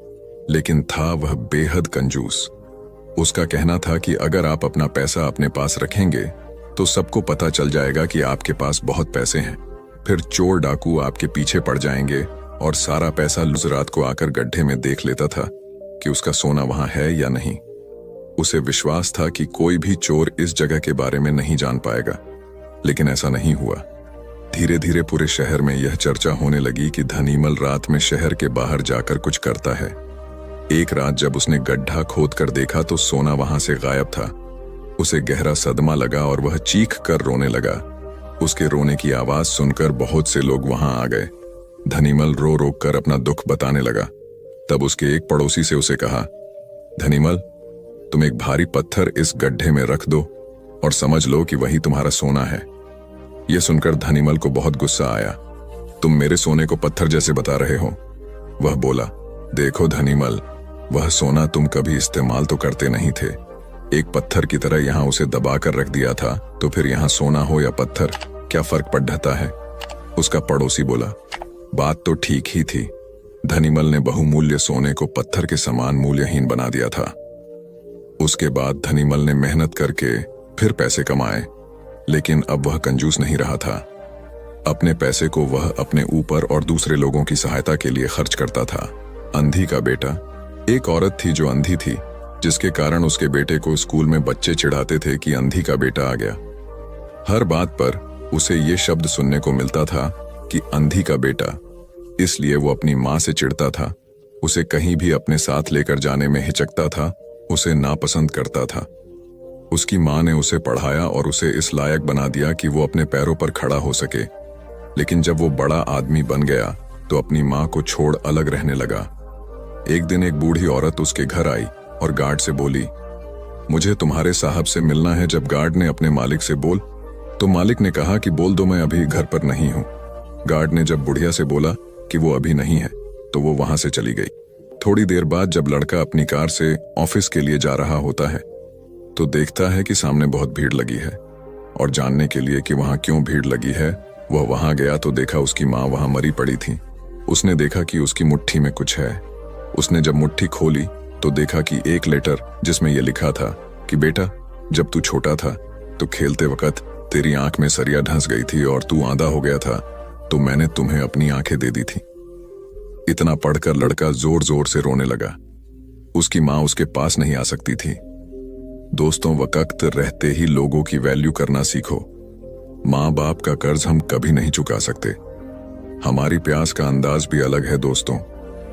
लेकिन था वह बेहद कंजूस। उसका कहना था कि अगर आप अपना पैसा अपने पास रखेंगे तो सबको पता चल जाएगा कि आपके पास बहुत पैसे हैं। फिर चोर डाकू आपके पीछे पड़ जाएंगे और सारा पैसा रात को आकर गड्ढे में देख लेता था कि उसका सोना वहां है या नहीं। उसे विश्वास था कि कोई भी चोर इस जगह के बारे में नहीं जान पाएगा, लेकिन ऐसा नहीं हुआ। धीरे धीरे पूरे शहर में यह चर्चा होने लगी कि धनीमल रात में शहर के बाहर जाकर कुछ करता है। एक रात जब उसने गड्ढा खोद कर देखा तो सोना वहां से गायब था। उसे गहरा सदमा लगा और वह चीख कर रोने लगा। उसके रोने की आवाज सुनकर बहुत से लोग वहां आ गए। धनीमल रो रो कर अपना दुख बताने लगा। तब उसके एक पड़ोसी से उसे कहा, धनीमल, तुम एक भारी पत्थर इस गड्ढे में रख दो और समझ लो कि वही तुम्हारा सोना है। यह सुनकर धनीमल को बहुत गुस्सा आया। तुम मेरे सोने को पत्थर जैसे बता रहे हो। वह बोला, देखो धनीमल, वह सोना तुम कभी इस्तेमाल तो करते नहीं थे। एक पत्थर की तरह यहां उसे दबा कर रख दिया था, तो फिर यहां सोना हो या पत्थर, क्या फर्क पड़ जाता है? उसका पड़ोसी बोला, बात तो ठीक ही थी। धनीमल ने बहुमूल्य सोने को पत्थर के समान मूल्यहीन बना दिया था। उसके बाद धनीमल ने मेहनत करके फिर पैसे कमाए, लेकिन अब वह कंजूस नहीं रहा था। अपने पैसे को वह अपने ऊपर और दूसरे लोगों की सहायता के लिए खर्च करता था। अंधी का बेटा। एक औरत थी जो अंधी थी, जिसके कारण उसके बेटे को स्कूल में बच्चे चिढ़ाते थे कि अंधी का बेटा आ गया। हर बात पर उसे ये शब्द सुनने को मिलता था कि अंधी का बेटा। इसलिए वो अपनी माँ से चिढ़ता था, उसे कहीं भी अपने साथ लेकर जाने में हिचकता था, उसे नापसंद करता था। उसकी माँ ने उसे पढ़ाया और उसे इस लायक बना दिया कि वो अपने पैरों पर खड़ा हो सके। लेकिन जब वो बड़ा आदमी बन गया तो अपनी माँ को छोड़ अलग रहने लगा। एक दिन एक बूढ़ी औरत उसके घर आई और गार्ड से बोली, मुझे तुम्हारे साहब से मिलना है। जब गार्ड ने अपने मालिक से बोल, तो मालिक ने कहा कि बोल दो, मैं अभी घर पर नहीं हूँ। गार्ड ने जब बुढ़िया से बोला कि वो अभी नहीं है, तो वो वहां से चली गई। थोड़ी देर बाद जब लड़का अपनी कार से ऑफिस के लिए जा रहा होता है, तो देखता है कि सामने बहुत भीड़ लगी है, और जानने के लिए कि वहां क्यों भीड़ लगी है, वह वहां गया तो देखा उसकी माँ वहां मरी पड़ी थी। उसने देखा कि उसकी मुट्ठी में कुछ है। उसने जब मुट्ठी खोली तो देखा कि एक लेटर, जिसमें यह लिखा था कि बेटा, जब तू छोटा था तो खेलते वक्त तेरी आंख में सरिया ढंस गई थी और तू आंधा हो गया था, तो मैंने तुम्हें अपनी आंखें दे दी थी। इतना पढ़कर लड़का जोर जोर से रोने लगा। उसकी माँ उसके पास नहीं आ सकती थी। दोस्तों, वक्त रहते ही लोगों की वैल्यू करना सीखो। माँ बाप का कर्ज हम कभी नहीं चुका सकते। हमारी प्यास का अंदाज भी अलग है दोस्तों।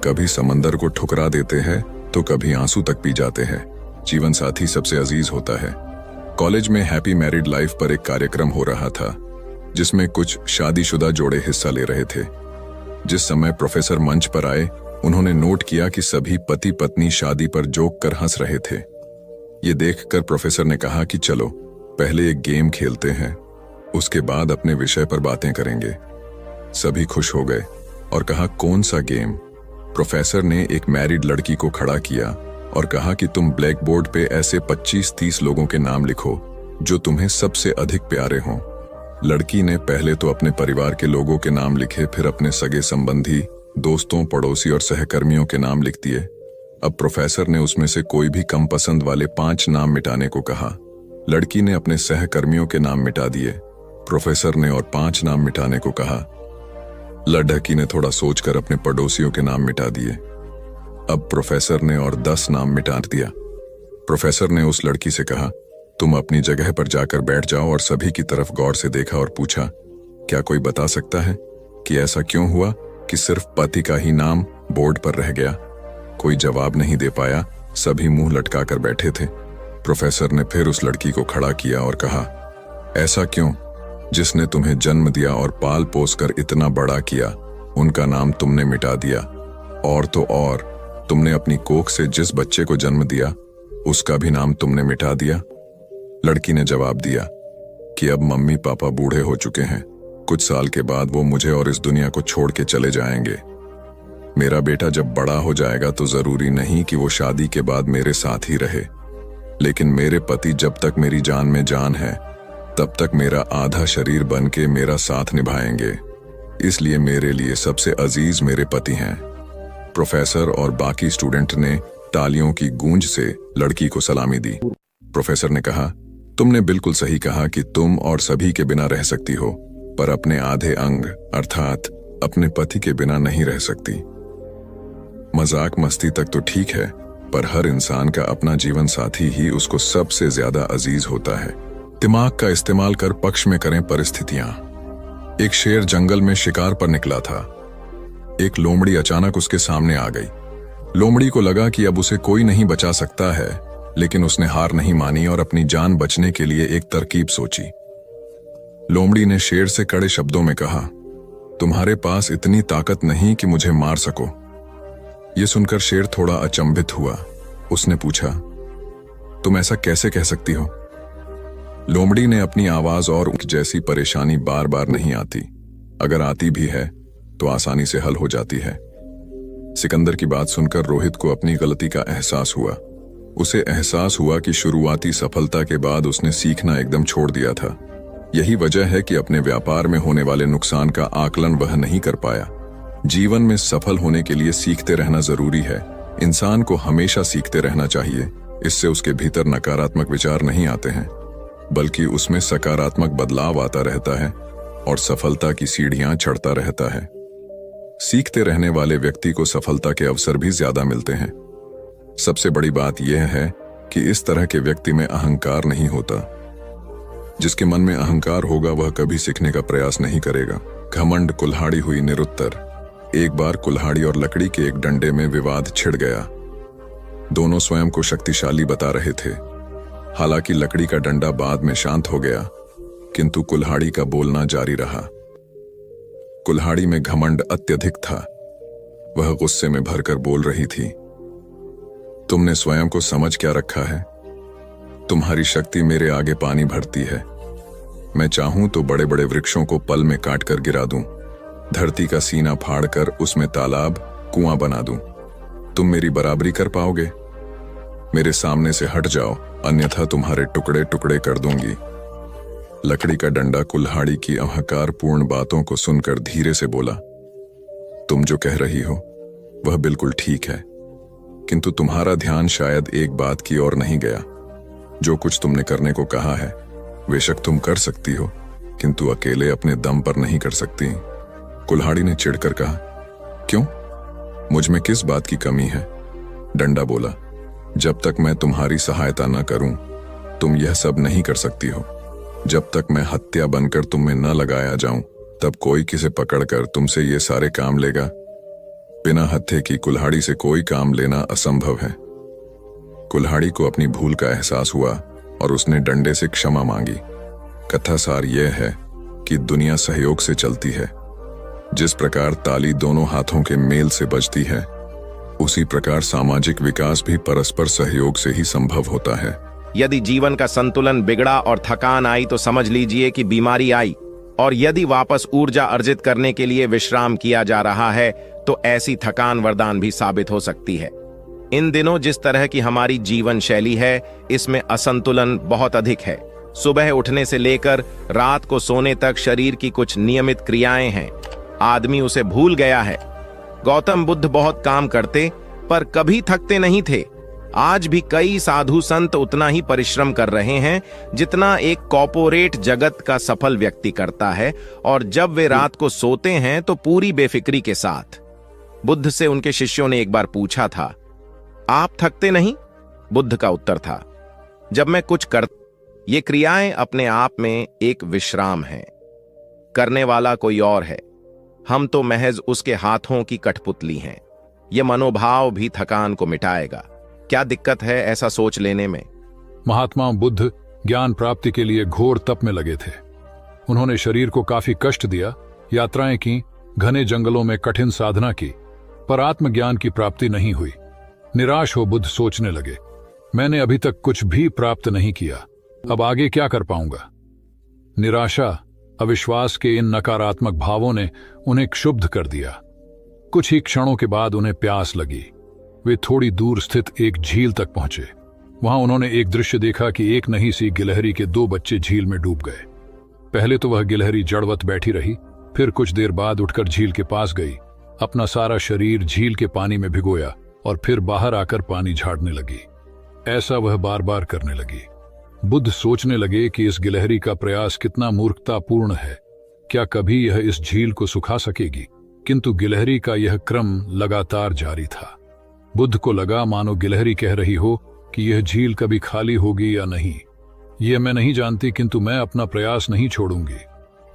कभी समंदर को ठुकरा देते हैं तो कभी आंसू तक पी जाते हैं। जीवन साथी सबसे अजीज होता है। कॉलेज में हैप्पी मैरिड लाइफ पर एक कार्यक्रम हो रहा था, जिसमें कुछ शादीशुदा जोड़े हिस्सा ले रहे थे। जिस समय प्रोफेसर मंच पर आए, उन्होंने नोट किया कि सभी पति पत्नी शादी पर जोक कर हंस रहे थे। ये देखकर प्रोफेसर ने कहा कि चलो पहले एक गेम खेलते हैं, उसके बाद अपने विषय पर बातें करेंगे। सभी खुश हो गए और कहा, कौन सा गेम? प्रोफेसर ने एक मैरिड लड़की को खड़ा किया और कहा कि तुम ब्लैक बोर्ड पे ऐसे 25-30 लोगों के नाम लिखो जो तुम्हें सबसे अधिक प्यारे हों। लड़की ने पहले तो अपने परिवार के लोगों के नाम लिखे, फिर अपने सगे संबंधी, दोस्तों, पड़ोसी और सहकर्मियों के नाम लिख दिए। अब प्रोफेसर ने उसमें से कोई भी कम पसंद वाले 5 नाम मिटाने को कहा। लड़की ने अपने सहकर्मियों के नाम मिटा दिए। प्रोफेसर ने और 5 नाम मिटाने को कहा। लड़की ने थोड़ा सोचकर अपने पड़ोसियों के नाम मिटा दिए। अब प्रोफेसर ने और 10 नाम मिटा दिया। प्रोफेसर ने उस लड़की से कहा, तुम अपनी जगह पर जाकर बैठ जाओ, और सभी की तरफ गौर से देखा और पूछा, क्या कोई बता सकता है कि ऐसा क्यों हुआ कि सिर्फ पति का ही नाम बोर्ड पर रह गया? कोई जवाब नहीं दे पाया। सभी मुंह लटकाकर बैठे थे। प्रोफेसर ने फिर उस लड़की को खड़ा किया और कहा, ऐसा क्यों? जिसने तुम्हें जन्म दिया और पाल पोस कर इतना बड़ा किया, उनका नाम तुमने मिटा दिया। और तो और, तुमने अपनी कोख से जिस बच्चे को जन्म दिया, उसका भी नाम तुमने मिटा दिया। लड़की ने जवाब दिया कि अब मम्मी पापा बूढ़े हो चुके हैं। कुछ साल के बाद वो मुझे और इस दुनिया को छोड़ के चले जाएंगे। मेरा बेटा जब बड़ा हो जाएगा तो जरूरी नहीं कि वो शादी के बाद मेरे साथ ही रहे, लेकिन मेरे पति जब तक मेरी जान में जान है, तब तक मेरा आधा शरीर बन के मेरा साथ निभाएंगे। इसलिए मेरे लिए सबसे अजीज मेरे पति हैं। प्रोफेसर और बाकी स्टूडेंट ने तालियों की गूंज से लड़की को सलामी दी। प्रोफेसर ने कहा, तुमने बिल्कुल सही कहा कि तुम और सभी के बिना रह सकती हो, पर अपने आधे अंग अर्थात अपने पति के बिना नहीं रह सकती। मजाक मस्ती तक तो ठीक है, पर हर इंसान का अपना जीवन साथी ही उसको सबसे ज्यादा अजीज होता है। दिमाग का इस्तेमाल कर पक्ष में करें परिस्थितियां। एक शेर जंगल में शिकार पर निकला था। एक लोमड़ी अचानक उसके सामने आ गई। लोमड़ी को लगा कि अब उसे कोई नहीं बचा सकता है, लेकिन उसने हार नहीं मानी और अपनी जान बचने के लिए एक तरकीब सोची। लोमड़ी ने शेर से कड़े शब्दों में कहा, तुम्हारे पास इतनी ताकत नहीं कि मुझे मार सको। यह सुनकर शेर थोड़ा अचंभित हुआ। उसने पूछा, तुम ऐसा कैसे कह सकती हो? लोमड़ी ने अपनी आवाज और जैसी परेशानी बार बार नहीं आती, अगर आती भी है तो आसानी से हल हो जाती है। सिकंदर की बात सुनकर रोहित को अपनी गलती का एहसास हुआ। उसे एहसास हुआ कि शुरुआती सफलता के बाद उसने सीखना एकदम छोड़ दिया था। यही वजह है कि अपने व्यापार में होने वाले नुकसान का आकलन वह नहीं कर पाया। जीवन में सफल होने के लिए सीखते रहना जरूरी है। इंसान को हमेशा सीखते रहना चाहिए। इससे उसके भीतर नकारात्मक विचार नहीं आते हैं, बल्कि उसमें सकारात्मक बदलाव आता रहता है और सफलता की सीढ़ियां चढ़ता रहता है। सीखते रहने वाले व्यक्ति को सफलता के अवसर भी ज्यादा मिलते हैं। सबसे बड़ी बात यह है कि इस तरह के व्यक्ति में अहंकार नहीं होता। जिसके मन में अहंकार होगा वह कभी सीखने का प्रयास नहीं करेगा। घमंड कुल्हाड़ी हुई निरुत्तर। एक बार कुल्हाड़ी और लकड़ी के एक डंडे में विवाद छिड़ गया। दोनों स्वयं को शक्तिशाली बता रहे थे। हालांकि लकड़ी का डंडा बाद में शांत हो गया, किंतु कुल्हाड़ी का बोलना जारी रहा। कुल्हाड़ी में घमंड अत्यधिक था। वह गुस्से में भरकर बोल रही थी, तुमने स्वयं को समझ क्या रखा है? तुम्हारी शक्ति मेरे आगे पानी भरती है। मैं चाहूं तो बड़े बड़े वृक्षों को पल में काट कर गिरा दूं, धरती का सीना फाड़कर उसमें तालाब कुआं बना दूं। तुम मेरी बराबरी कर पाओगे? मेरे सामने से हट जाओ, अन्यथा तुम्हारे टुकड़े टुकड़े कर दूंगी। लकड़ी का डंडा कुल्हाड़ी की अहंकारपूर्ण बातों को सुनकर धीरे से बोला, तुम जो कह रही हो वह बिल्कुल ठीक है, किंतु तुम्हारा ध्यान शायद एक बात की ओर नहीं गया। जो कुछ तुमने करने को कहा है बेशक तुम कर सकती हो, किंतु अकेले अपने दम पर नहीं कर सकती। कुल्हाड़ी ने चिढ़कर कहा, क्यों? मुझ में किस बात की कमी है? डंडा बोला, जब तक मैं तुम्हारी सहायता न करूं तुम यह सब नहीं कर सकती हो। जब तक मैं हत्या बनकर तुम में न लगाया जाऊं तब कोई किसे पकड़कर तुमसे ये सारे काम लेगा? बिना हत्थे की कुल्हाड़ी से कोई काम लेना असंभव है। कुल्हाड़ी को अपनी भूल का एहसास हुआ और उसने डंडे से क्षमा मांगी। कथा सार यह है कि दुनिया सहयोग से चलती है। जिस प्रकार ताली दोनों हाथों के मेल से बजती है, उसी प्रकार सामाजिक विकास भी परस्पर सहयोग से ही संभव होता है। यदि जीवन का संतुलन बिगड़ा और थकान आई तो समझ लीजिए कि बीमारी आई, और यदि वापस ऊर्जा अर्जित करने के लिए विश्राम किया जा रहा है तो ऐसी थकान वरदान भी साबित हो सकती है। इन दिनों जिस तरह की हमारी जीवन शैली है, इसमें असंतुलन बहुत अधिक है। सुबह उठने से लेकर रात को सोने तक शरीर की कुछ नियमित क्रियाएं हैं, आदमी उसे भूल गया है। गौतम बुद्ध बहुत काम करते पर कभी थकते नहीं थे। आज भी कई साधु संत उतना ही परिश्रम कर रहे हैं जितना एक कॉर्पोरेट जगत का सफल व्यक्ति करता है, और जब वे रात को सोते हैं तो पूरी बेफिक्री के साथ। बुद्ध से उनके शिष्यों ने एक बार पूछा था, आप थकते नहीं? बुद्ध का उत्तर था, जब मैं कुछ कर, ये क्रियाएं अपने आप में एक विश्राम है, करने वाला कोई और है, हम तो महज उसके हाथों की कठपुतली हैं। यह मनोभाव भी थकान को मिटाएगा। क्या दिक्कत है ऐसा सोच लेने में? महात्मा बुद्ध ज्ञान प्राप्ति के लिए घोर तप में लगे थे। उन्होंने शरीर को काफी कष्ट दिया, यात्राएं की, घने जंगलों में कठिन साधना की, पर आत्मज्ञान की प्राप्ति नहीं हुई। निराश हो बुद्ध सोचने लगे, मैंने अभी तक कुछ भी प्राप्त नहीं किया, अब आगे क्या कर पाऊंगा? निराशा, अविश्वास के इन नकारात्मक भावों ने उन्हें क्षुब्ध कर दिया। कुछ ही क्षणों के बाद उन्हें प्यास लगी। वे थोड़ी दूर स्थित एक झील तक पहुंचे। वहां उन्होंने एक दृश्य देखा कि एक नन्ही सी गिलहरी के 2 बच्चे झील में डूब गए। पहले तो वह गिलहरी जड़वत बैठी रही, फिर कुछ देर बाद उठकर झील के पास गई, अपना सारा शरीर झील के पानी में भिगोया और फिर बाहर आकर पानी झाड़ने लगी। ऐसा वह बार बार करने लगी। बुद्ध सोचने लगे कि इस गिलहरी का प्रयास कितना मूर्खतापूर्ण है। क्या कभी यह इस झील को सुखा सकेगी? किंतु गिलहरी का यह क्रम लगातार जारी था। बुद्ध को लगा मानो गिलहरी कह रही हो कि यह झील कभी खाली होगी या नहीं, यह मैं नहीं जानती, किंतु मैं अपना प्रयास नहीं छोड़ूंगी।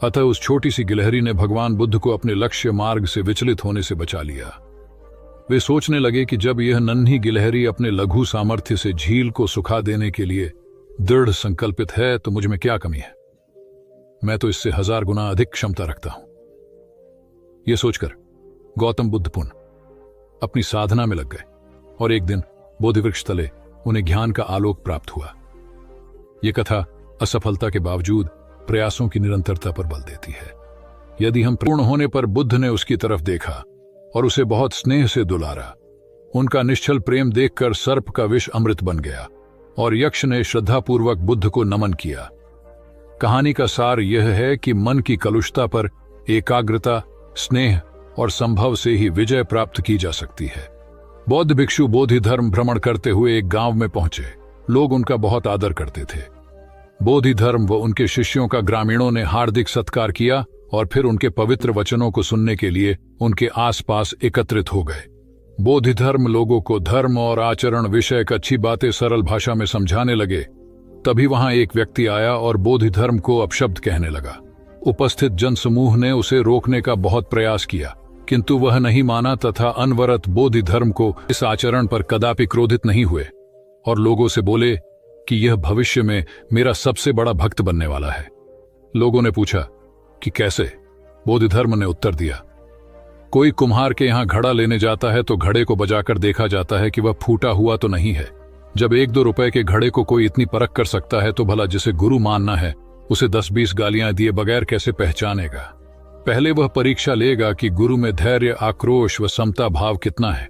अतः उस छोटी सी गिलहरी ने भगवान बुद्ध को अपने लक्ष्य मार्ग से विचलित होने से बचा लिया। वे सोचने लगे कि जब यह नन्ही गिलहरी अपने लघु सामर्थ्य से झील को सुखा देने के लिए दृढ़ संकल्पित है तो मुझ में क्या कमी है? मैं तो इससे 1000 गुना अधिक क्षमता रखता हूं। यह सोचकर गौतम बुद्ध पुनः अपनी साधना में लग गए और एक दिन बोधिवृक्ष तले उन्हें ज्ञान का आलोक प्राप्त हुआ। ये कथा असफलता के बावजूद प्रयासों की निरंतरता पर बल देती है। यदि हम पूर्ण होने पर बुद्ध ने उसकी तरफ देखा और उसे बहुत स्नेह से दुलारा। उनका निश्चल प्रेम देखकर सर्प का विष अमृत बन गया और यक्ष ने श्रद्धापूर्वक बुद्ध को नमन किया। कहानी का सार यह है कि मन की कलुषता पर एकाग्रता, स्नेह और संभव से ही विजय प्राप्त की जा सकती है। बौद्ध भिक्षु बोधि धर्म भ्रमण करते हुए एक गांव में पहुंचे। लोग उनका बहुत आदर करते थे। बोधि धर्म व उनके शिष्यों का ग्रामीणों ने हार्दिक सत्कार किया और फिर उनके पवित्र वचनों को सुनने के लिए उनके आसपास एकत्रित हो गए। बोधि धर्म लोगों को धर्म और आचरण विषयक अच्छी बातें सरल भाषा में समझाने लगे। तभी वहां एक व्यक्ति आया और बोधि धर्म को अपशब्द कहने लगा। उपस्थित जनसमूह ने उसे रोकने का बहुत प्रयास किया, किंतु वह नहीं माना तथा अनवरत बोधि धर्म को इस आचरण पर कदापि क्रोधित नहीं हुए और लोगों से बोले कि यह भविष्य में मेरा सबसे बड़ा भक्त बनने वाला है। लोगों ने पूछा कि कैसे? बोधि धर्म ने उत्तर दिया, कोई कुम्हार के यहाँ घड़ा लेने जाता है तो घड़े को बजाकर देखा जाता है कि वह फूटा हुआ तो नहीं है। जब 1-2 रुपए के घड़े को कोई इतनी परख कर सकता है तो भला जिसे गुरु मानना है उसे 10-20 गालियां दिए बगैर कैसे पहचानेगा? पहले वह परीक्षा लेगा कि गुरु में धैर्य, आक्रोश व समता भाव कितना है।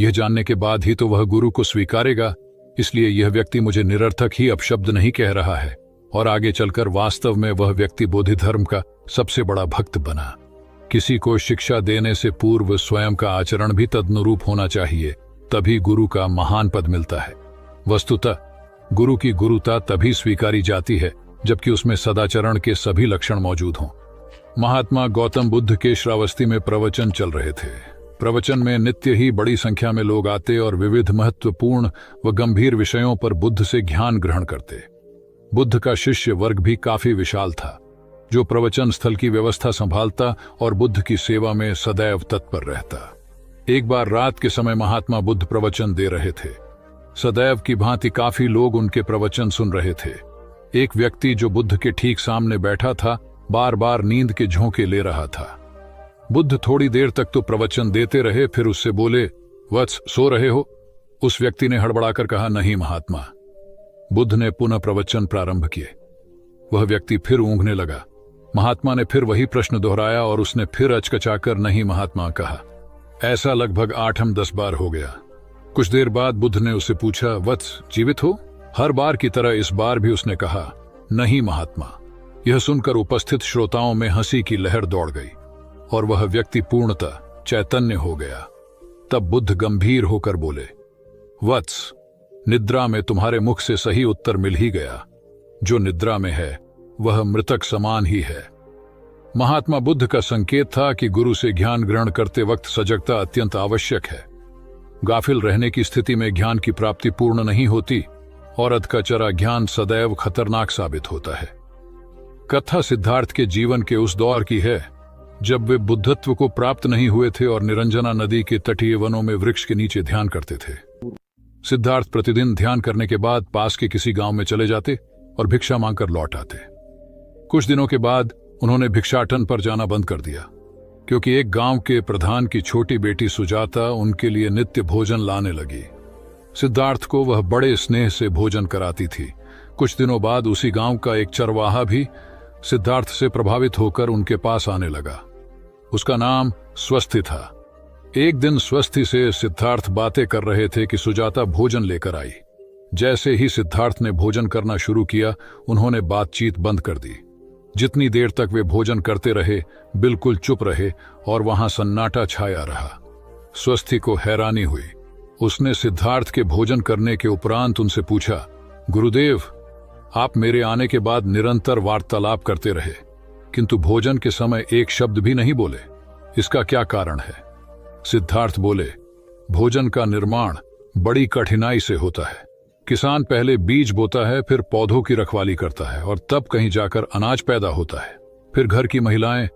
यह जानने के बाद ही तो वह गुरु को स्वीकारेगा। इसलिए यह व्यक्ति मुझे निरर्थक ही अपशब्द नहीं कह रहा है और आगे चलकर वास्तव में वह व्यक्ति बोधि धर्म का सबसे बड़ा भक्त बना। किसी को शिक्षा देने से पूर्व स्वयं का आचरण भी तदनुरूप होना चाहिए, तभी गुरु का महान पद मिलता है। वस्तुतः गुरु की गुरुता तभी स्वीकारी जाती है जबकि उसमें सदाचरण के सभी लक्षण मौजूद हों। महात्मा गौतम बुद्ध के श्रावस्ती में प्रवचन चल रहे थे। प्रवचन में नित्य ही बड़ी संख्या में लोग आते और विविध महत्वपूर्ण व गंभीर विषयों पर बुद्ध से ज्ञान ग्रहण करते। बुद्ध का शिष्य वर्ग भी काफी विशाल था, जो प्रवचन स्थल की व्यवस्था संभालता और बुद्ध की सेवा में सदैव तत्पर रहता। एक बार रात के समय महात्मा बुद्ध प्रवचन दे रहे थे। सदैव की भांति काफी लोग उनके प्रवचन सुन रहे थे। एक व्यक्ति जो बुद्ध के ठीक सामने बैठा था, बार बार नींद के झोंके ले रहा था। बुद्ध थोड़ी देर तक तो प्रवचन देते रहे, फिर उससे बोले, वत्स, सो रहे हो? उस व्यक्ति ने हड़बड़ाकर कहा, नहीं महात्मा। बुद्ध ने पुनः प्रवचन प्रारंभ किए। वह व्यक्ति फिर ऊँघने लगा। महात्मा ने फिर वही प्रश्न दोहराया और उसने फिर अचकचाकर नहीं महात्मा कहा। ऐसा लगभग 8-10 बार हो गया। कुछ देर बाद बुद्ध ने उससे पूछा, वत्स, जीवित हो? हर बार की तरह इस बार भी उसने कहा, नहीं महात्मा। यह सुनकर उपस्थित श्रोताओं में हंसी की लहर दौड़ गई और वह व्यक्ति पूर्णतः चैतन्य हो गया। तब बुद्ध गंभीर होकर बोले, वत्स, निद्रा में तुम्हारे मुख से सही उत्तर मिल ही गया। जो निद्रा में है वह मृतक समान ही है। महात्मा बुद्ध का संकेत था कि गुरु से ज्ञान ग्रहण करते वक्त सजगता अत्यंत आवश्यक है। गाफिल रहने की स्थिति में ज्ञान की प्राप्ति पूर्ण नहीं होती और अधकचरा ज्ञान सदैव खतरनाक साबित होता है। कथा सिद्धार्थ के जीवन के उस दौर की है जब वे बुद्धत्व को प्राप्त नहीं हुए थे और निरंजना नदी के तटीय वनों में वृक्ष के नीचे ध्यान करते थे। सिद्धार्थ प्रतिदिन ध्यान करने के बाद पास के किसी गांव में चले जाते और भिक्षा मांगकर लौट आते। कुछ दिनों के बाद उन्होंने भिक्षाटन पर जाना बंद कर दिया, क्योंकि एक गांव के प्रधान की छोटी बेटी सुजाता उनके लिए नित्य भोजन लाने लगी। सिद्धार्थ को वह बड़े स्नेह से भोजन कराती थी। कुछ दिनों बाद उसी गांव का एक चरवाहा भी सिद्धार्थ से प्रभावित होकर उनके पास आने लगा। उसका नाम स्वस्थी था। एक दिन स्वस्थी से सिद्धार्थ बातें कर रहे थे कि सुजाता भोजन लेकर आई। जैसे ही सिद्धार्थ ने भोजन करना शुरू किया, उन्होंने बातचीत बंद कर दी। जितनी देर तक वे भोजन करते रहे, बिल्कुल चुप रहे और वहां सन्नाटा छाया रहा। स्वस्थी को हैरानी हुई। उसने सिद्धार्थ के भोजन करने के उपरांत उनसे पूछा, गुरुदेव, आप मेरे आने के बाद निरंतर वार्तालाप करते रहे, किंतु भोजन के समय एक शब्द भी नहीं बोले। इसका क्या कारण है? सिद्धार्थ बोले, भोजन का निर्माण बड़ी कठिनाई से होता है। किसान पहले बीज बोता है, फिर पौधों की रखवाली करता है और तब कहीं जाकर अनाज पैदा होता है। फिर घर की महिलाएं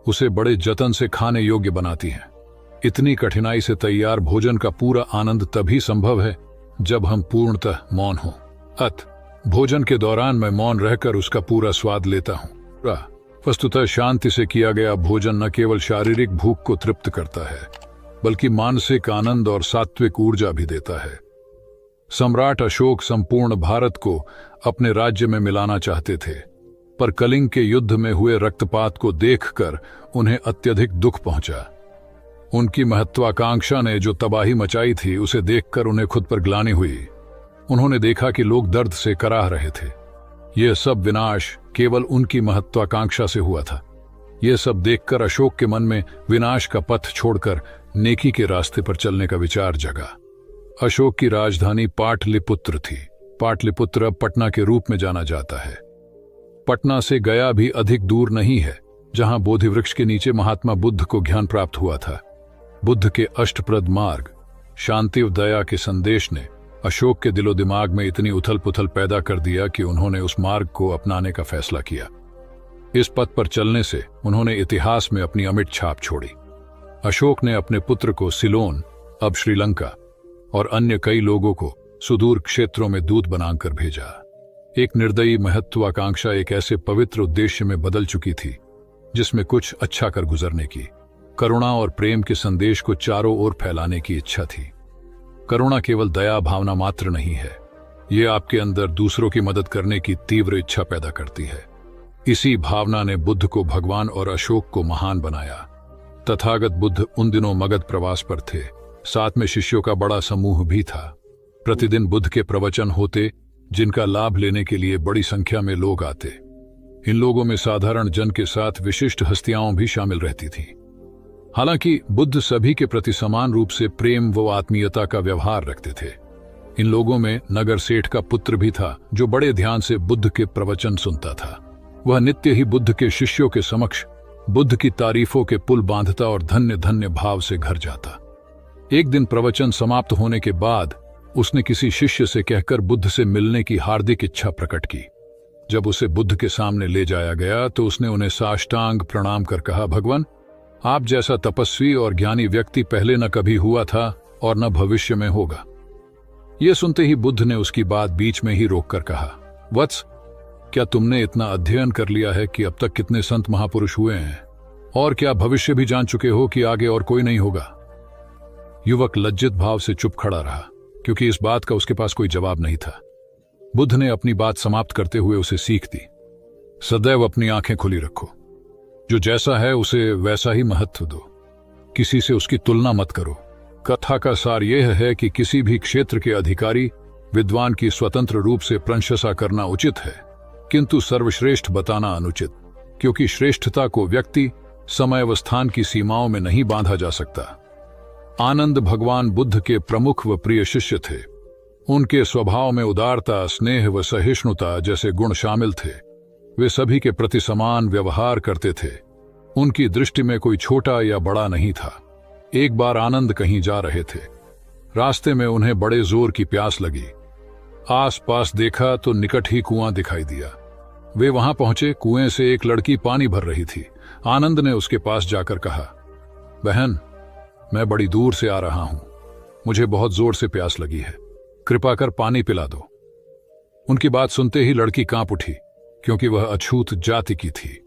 उसे बड़े जतन से खाने योग्य बनाती हैं। इतनी कठिनाई से तैयार भोजन का पूरा आनंद तभी संभव है जब हम पूर्णतः मौन हों। भोजन के दौरान मैं मौन रहकर उसका पूरा स्वाद लेता हूँ। वस्तुतः शांति से किया गया भोजन न केवल शारीरिक भूख को तृप्त करता है, बल्कि मानसिक आनंद और सात्विक ऊर्जा भी देता है। सम्राट अशोक संपूर्ण भारत को अपने राज्य में मिलाना चाहते थे, पर कलिंग के युद्ध में हुए रक्तपात को देखकर उन्हें अत्यधिक दुख पहुंचा। उनकी महत्वाकांक्षा ने जो तबाही मचाई थी, उसे देखकर उन्हें खुद पर ग्लानि हुई। उन्होंने देखा कि लोग दर्द से कराह रहे थे। यह सब विनाश केवल उनकी महत्वाकांक्षा से हुआ था। यह सब देखकर अशोक के मन में विनाश का पथ छोड़कर नेकी के रास्ते पर चलने का विचार जगा। अशोक की राजधानी पाटलिपुत्र थी। पाटलिपुत्र अब पटना के रूप में जाना जाता है। पटना से गया भी अधिक दूर नहीं है, जहां बोधि वृक्ष के नीचे महात्मा बुद्ध को ज्ञान प्राप्त हुआ था। बुद्ध के अष्टप्रद मार्ग, शांति व दया के संदेश ने अशोक के दिलो दिमाग में इतनी उथल पुथल पैदा कर दिया कि उन्होंने उस मार्ग को अपनाने का फैसला किया। इस पथ पर चलने से उन्होंने इतिहास में अपनी अमिट छाप छोड़ी। अशोक ने अपने पुत्र को सिलोन, अब श्रीलंका, और अन्य कई लोगों को सुदूर क्षेत्रों में दूत बनाकर भेजा। एक निर्दयी महत्वाकांक्षा एक ऐसे पवित्र उद्देश्य में बदल चुकी थी जिसमें कुछ अच्छा कर गुजरने की, करुणा और प्रेम के संदेश को चारों ओर फैलाने की इच्छा थी। करुणा केवल दया भावना मात्र नहीं है, ये आपके अंदर दूसरों की मदद करने की तीव्र इच्छा पैदा करती है। इसी भावना ने बुद्ध को भगवान और अशोक को महान बनाया। तथागत बुद्ध उन दिनों मगध प्रवास पर थे। साथ में शिष्यों का बड़ा समूह भी था। प्रतिदिन बुद्ध के प्रवचन होते, जिनका लाभ लेने के लिए बड़ी संख्या में लोग आते। इन लोगों में साधारण जन के साथ विशिष्ट हस्तियां भी शामिल रहती थीं। हालांकि बुद्ध सभी के प्रति समान रूप से प्रेम व आत्मीयता का व्यवहार रखते थे। इन लोगों में नगर सेठ का पुत्र भी था, जो बड़े ध्यान से बुद्ध के प्रवचन सुनता था। वह नित्य ही बुद्ध के शिष्यों के समक्ष बुद्ध की तारीफों के पुल बांधता और धन्य धन्य भाव से घर जाता। एक दिन प्रवचन समाप्त होने के बाद उसने किसी शिष्य से कहकर बुद्ध से मिलने की हार्दिक इच्छा प्रकट की। जब उसे बुद्ध के सामने ले जाया गया तो उसने उन्हें साष्टांग प्रणाम कर कहा, भगवान, आप जैसा तपस्वी और ज्ञानी व्यक्ति पहले न कभी हुआ था और न भविष्य में होगा। यह सुनते ही बुद्ध ने उसकी बात बीच में ही रोककर कहा, वत्स, क्या तुमने इतना अध्ययन कर लिया है कि अब तक कितने संत महापुरुष हुए हैं, और क्या भविष्य भी जान चुके हो कि आगे और कोई नहीं होगा? युवक लज्जित भाव से चुप खड़ा रहा, क्योंकि इस बात का उसके पास कोई जवाब नहीं था। बुद्ध ने अपनी बात समाप्त करते हुए उसे सीख दी, सदैव अपनी आंखें खुली रखो। जो जैसा है उसे वैसा ही महत्व दो। किसी से उसकी तुलना मत करो। कथा का सार यह है कि किसी भी क्षेत्र के अधिकारी विद्वान की स्वतंत्र रूप से प्रशंसा करना उचित है, किंतु सर्वश्रेष्ठ बताना अनुचित, क्योंकि श्रेष्ठता को व्यक्ति, समय व स्थान की सीमाओं में नहीं बांधा जा सकता। आनंद भगवान बुद्ध के प्रमुख व प्रिय शिष्य थे। उनके स्वभाव में उदारता, स्नेह व सहिष्णुता जैसे गुण शामिल थे। वे सभी के प्रति समान व्यवहार करते थे। उनकी दृष्टि में कोई छोटा या बड़ा नहीं था। एक बार आनंद कहीं जा रहे थे। रास्ते में उन्हें बड़े जोर की प्यास लगी। आसपास देखा तो निकट ही कुआं दिखाई दिया। वे वहां पहुंचे। कुएं से एक लड़की पानी भर रही थी। आनंद ने उसके पास जाकर कहा, बहन, मैं बड़ी दूर से आ रहा हूं, मुझे बहुत जोर से प्यास लगी है, कृपा कर पानी पिला दो। उनकी बात सुनते ही लड़की कांप उठी, क्योंकि वह अछूत जाति की थी।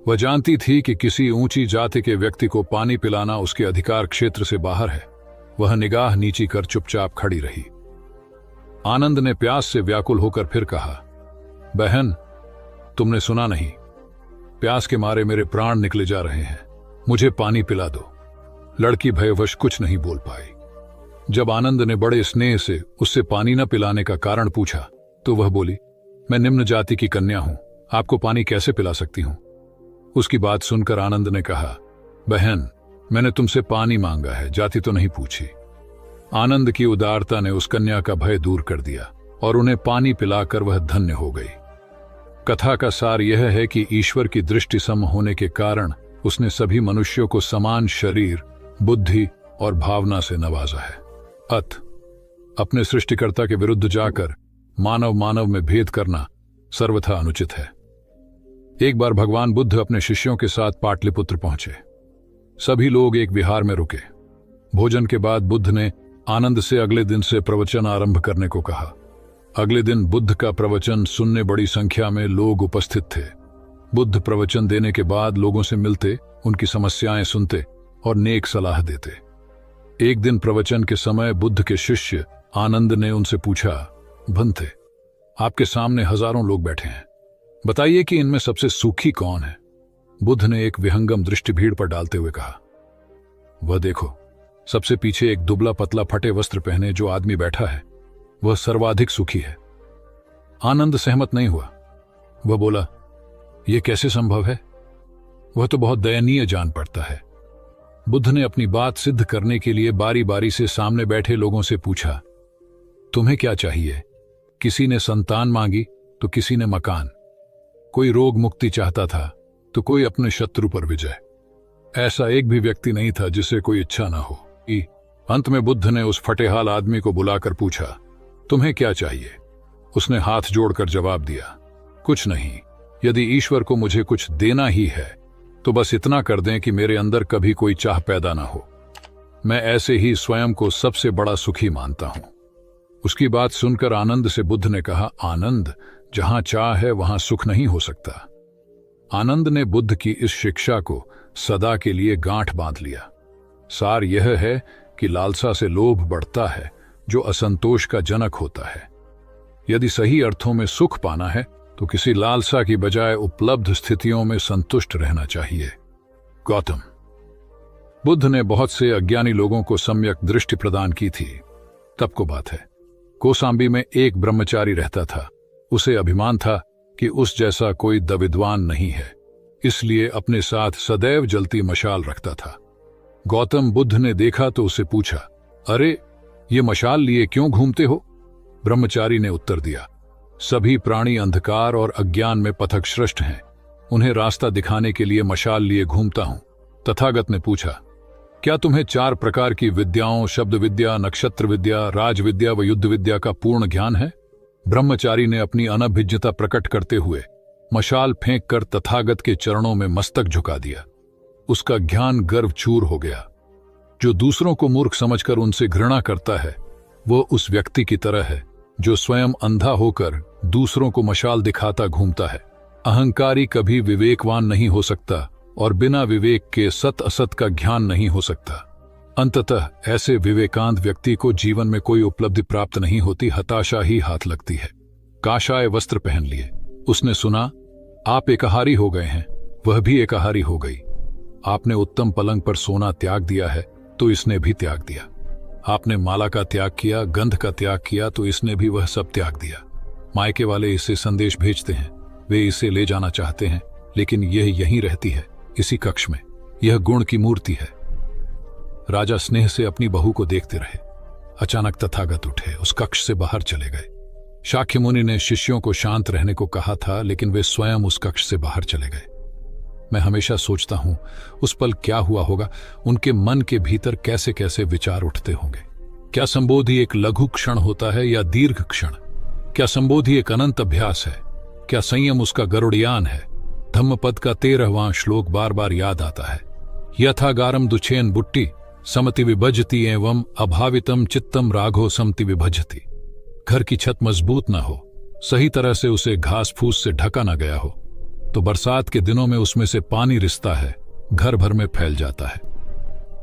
वह जानती थी कि किसी ऊंची जाति के व्यक्ति को पानी पिलाना उसके अधिकार क्षेत्र से बाहर है। वह निगाह नीची कर चुपचाप खड़ी रही। आनंद ने प्यास से व्याकुल होकर फिर कहा, बहन, तुमने सुना नहीं, प्यास के मारे मेरे प्राण निकले जा रहे हैं, मुझे पानी पिला दो। लड़की भयवश कुछ नहीं बोल पाई। जब आनंद ने बड़े स्नेह से उससे पानी न पिलाने का कारण पूछा तो वह बोली, मैं निम्न जाति की कन्या हूं, आपको पानी कैसे पिला सकती हूं? उसकी बात सुनकर आनंद ने कहा, बहन, मैंने तुमसे पानी मांगा है, जाति तो नहीं पूछी। आनंद की उदारता ने उस कन्या का भय दूर कर दिया और उन्हें पानी पिलाकर वह धन्य हो गई। कथा का सार यह है कि ईश्वर की दृष्टि सम होने के कारण उसने सभी मनुष्यों को समान शरीर, बुद्धि और भावना से नवाजा है। अपने सृष्टिकर्ता के विरुद्ध जाकर मानव मानव में भेद करना सर्वथा अनुचित है। एक बार भगवान बुद्ध अपने शिष्यों के साथ पाटलिपुत्र पहुंचे। सभी लोग एक विहार में रुके। भोजन के बाद बुद्ध ने आनंद से अगले दिन से प्रवचन आरंभ करने को कहा। अगले दिन बुद्ध का प्रवचन सुनने बड़ी संख्या में लोग उपस्थित थे। बुद्ध प्रवचन देने के बाद लोगों से मिलते, उनकी समस्याएं सुनते और नेक सलाह देते। एक दिन प्रवचन के समय बुद्ध के शिष्य आनंद ने उनसे पूछा, भंते, आपके सामने हजारों लोग बैठे हैं, बताइए कि इनमें सबसे सुखी कौन है? बुद्ध ने एक विहंगम दृष्टि भीड़ पर डालते हुए कहा, वह देखो, सबसे पीछे एक दुबला पतला फटे वस्त्र पहने जो आदमी बैठा है, वह सर्वाधिक सुखी है। आनंद सहमत नहीं हुआ। वह बोला, यह कैसे संभव है? वह तो बहुत दयनीय जान पड़ता है। बुद्ध ने अपनी बात सिद्ध करने के लिए बारी बारी से सामने बैठे लोगों से पूछा, तुम्हें क्या चाहिए? किसी ने संतान मांगी तो किसी ने मकान, कोई रोग मुक्ति चाहता था तो कोई अपने शत्रु पर विजय। ऐसा एक भी व्यक्ति नहीं था जिसे कोई इच्छा ना हो। अंत में बुद्ध ने उस फटेहाल आदमी को बुलाकर पूछा, तुम्हें क्या चाहिए? उसने हाथ जोड़कर जवाब दिया, कुछ नहीं। यदि ईश्वर को मुझे कुछ देना ही है तो बस इतना कर दें कि मेरे अंदर कभी कोई चाह पैदा ना हो। मैं ऐसे ही स्वयं को सबसे बड़ा सुखी मानता हूं। उसकी बात सुनकर आनंद से बुद्ध ने कहा, आनंद, जहां चाह है वहां सुख नहीं हो सकता। आनंद ने बुद्ध की इस शिक्षा को सदा के लिए गांठ बांध लिया। सार यह है कि लालसा से लोभ बढ़ता है जो असंतोष का जनक होता है। यदि सही अर्थों में सुख पाना है तो किसी लालसा की बजाय उपलब्ध स्थितियों में संतुष्ट रहना चाहिए। गौतम बुद्ध ने बहुत से अज्ञानी लोगों को सम्यक दृष्टि प्रदान की थी। तब को बात है, कोसांबी में एक ब्रह्मचारी रहता था। उसे अभिमान था कि उस जैसा कोई दविद्वान नहीं है, इसलिए अपने साथ सदैव जलती मशाल रखता था। गौतम बुद्ध ने देखा तो उसे पूछा, अरे, ये मशाल लिए क्यों घूमते हो? ब्रह्मचारी ने उत्तर दिया, सभी प्राणी अंधकार और अज्ञान में पथभ्रष्ट हैं, उन्हें रास्ता दिखाने के लिए मशाल लिए घूमता हूं। तथागत ने पूछा, क्या तुम्हें 4 प्रकार की विद्याओं, शब्द विद्या, नक्षत्र विद्या, राज विद्या व युद्ध विद्या का पूर्ण ज्ञान है? ब्रह्मचारी ने अपनी अनभिज्ञता प्रकट करते हुए मशाल फेंककर तथागत के चरणों में मस्तक झुका दिया। उसका ज्ञान गर्व चूर हो गया। जो दूसरों को मूर्ख समझकर उनसे घृणा करता है, वो उस व्यक्ति की तरह है जो स्वयं अंधा होकर दूसरों को मशाल दिखाता घूमता है। अहंकारी कभी विवेकवान नहीं हो सकता और बिना विवेक के सत असत का ज्ञान नहीं हो सकता। अंततः ऐसे विवेकांत व्यक्ति को जीवन में कोई उपलब्धि प्राप्त नहीं होती, हताशा ही हाथ लगती है। काशाय वस्त्र पहन लिए। उसने सुना, आप एकाहारी हो गए हैं, वह भी एकाहारी हो गई। आपने उत्तम पलंग पर सोना त्याग दिया है तो इसने भी त्याग दिया। आपने माला का त्याग किया, गंध का त्याग किया तो इसने भी वह सब त्याग दिया। मायके वाले इसे संदेश भेजते हैं, वे इसे ले जाना चाहते हैं, लेकिन यह यहीं रहती है, इसी कक्ष में। यह गुण की मूर्ति है। राजा स्नेह से अपनी बहू को देखते रहे। अचानक तथागत उठे, उस कक्ष से बाहर चले गए। शाक्य मुनि ने शिष्यों को शांत रहने को कहा था, लेकिन वे स्वयं उस कक्ष से बाहर चले गए। मैं हमेशा सोचता हूं उस पल क्या हुआ होगा, उनके मन के भीतर कैसे कैसे विचार उठते होंगे। क्या संबोधि एक लघु क्षण होता है या दीर्घ क्षण? क्या संबोधि एक अनंत अभ्यास है? क्या संयम उसका गरुड़यान है? धम्मपद का 13वां श्लोक बार बार याद आता है, यथागारम दुछेन बुट्टी समति विभजति एवं अभावितम चित्तम राघो समति विभजति। घर की छत मजबूत ना हो, सही तरह से उसे घास फूस से ढका ना गया हो, तो बरसात के दिनों में उसमें से पानी रिसता है, घर भर में फैल जाता है।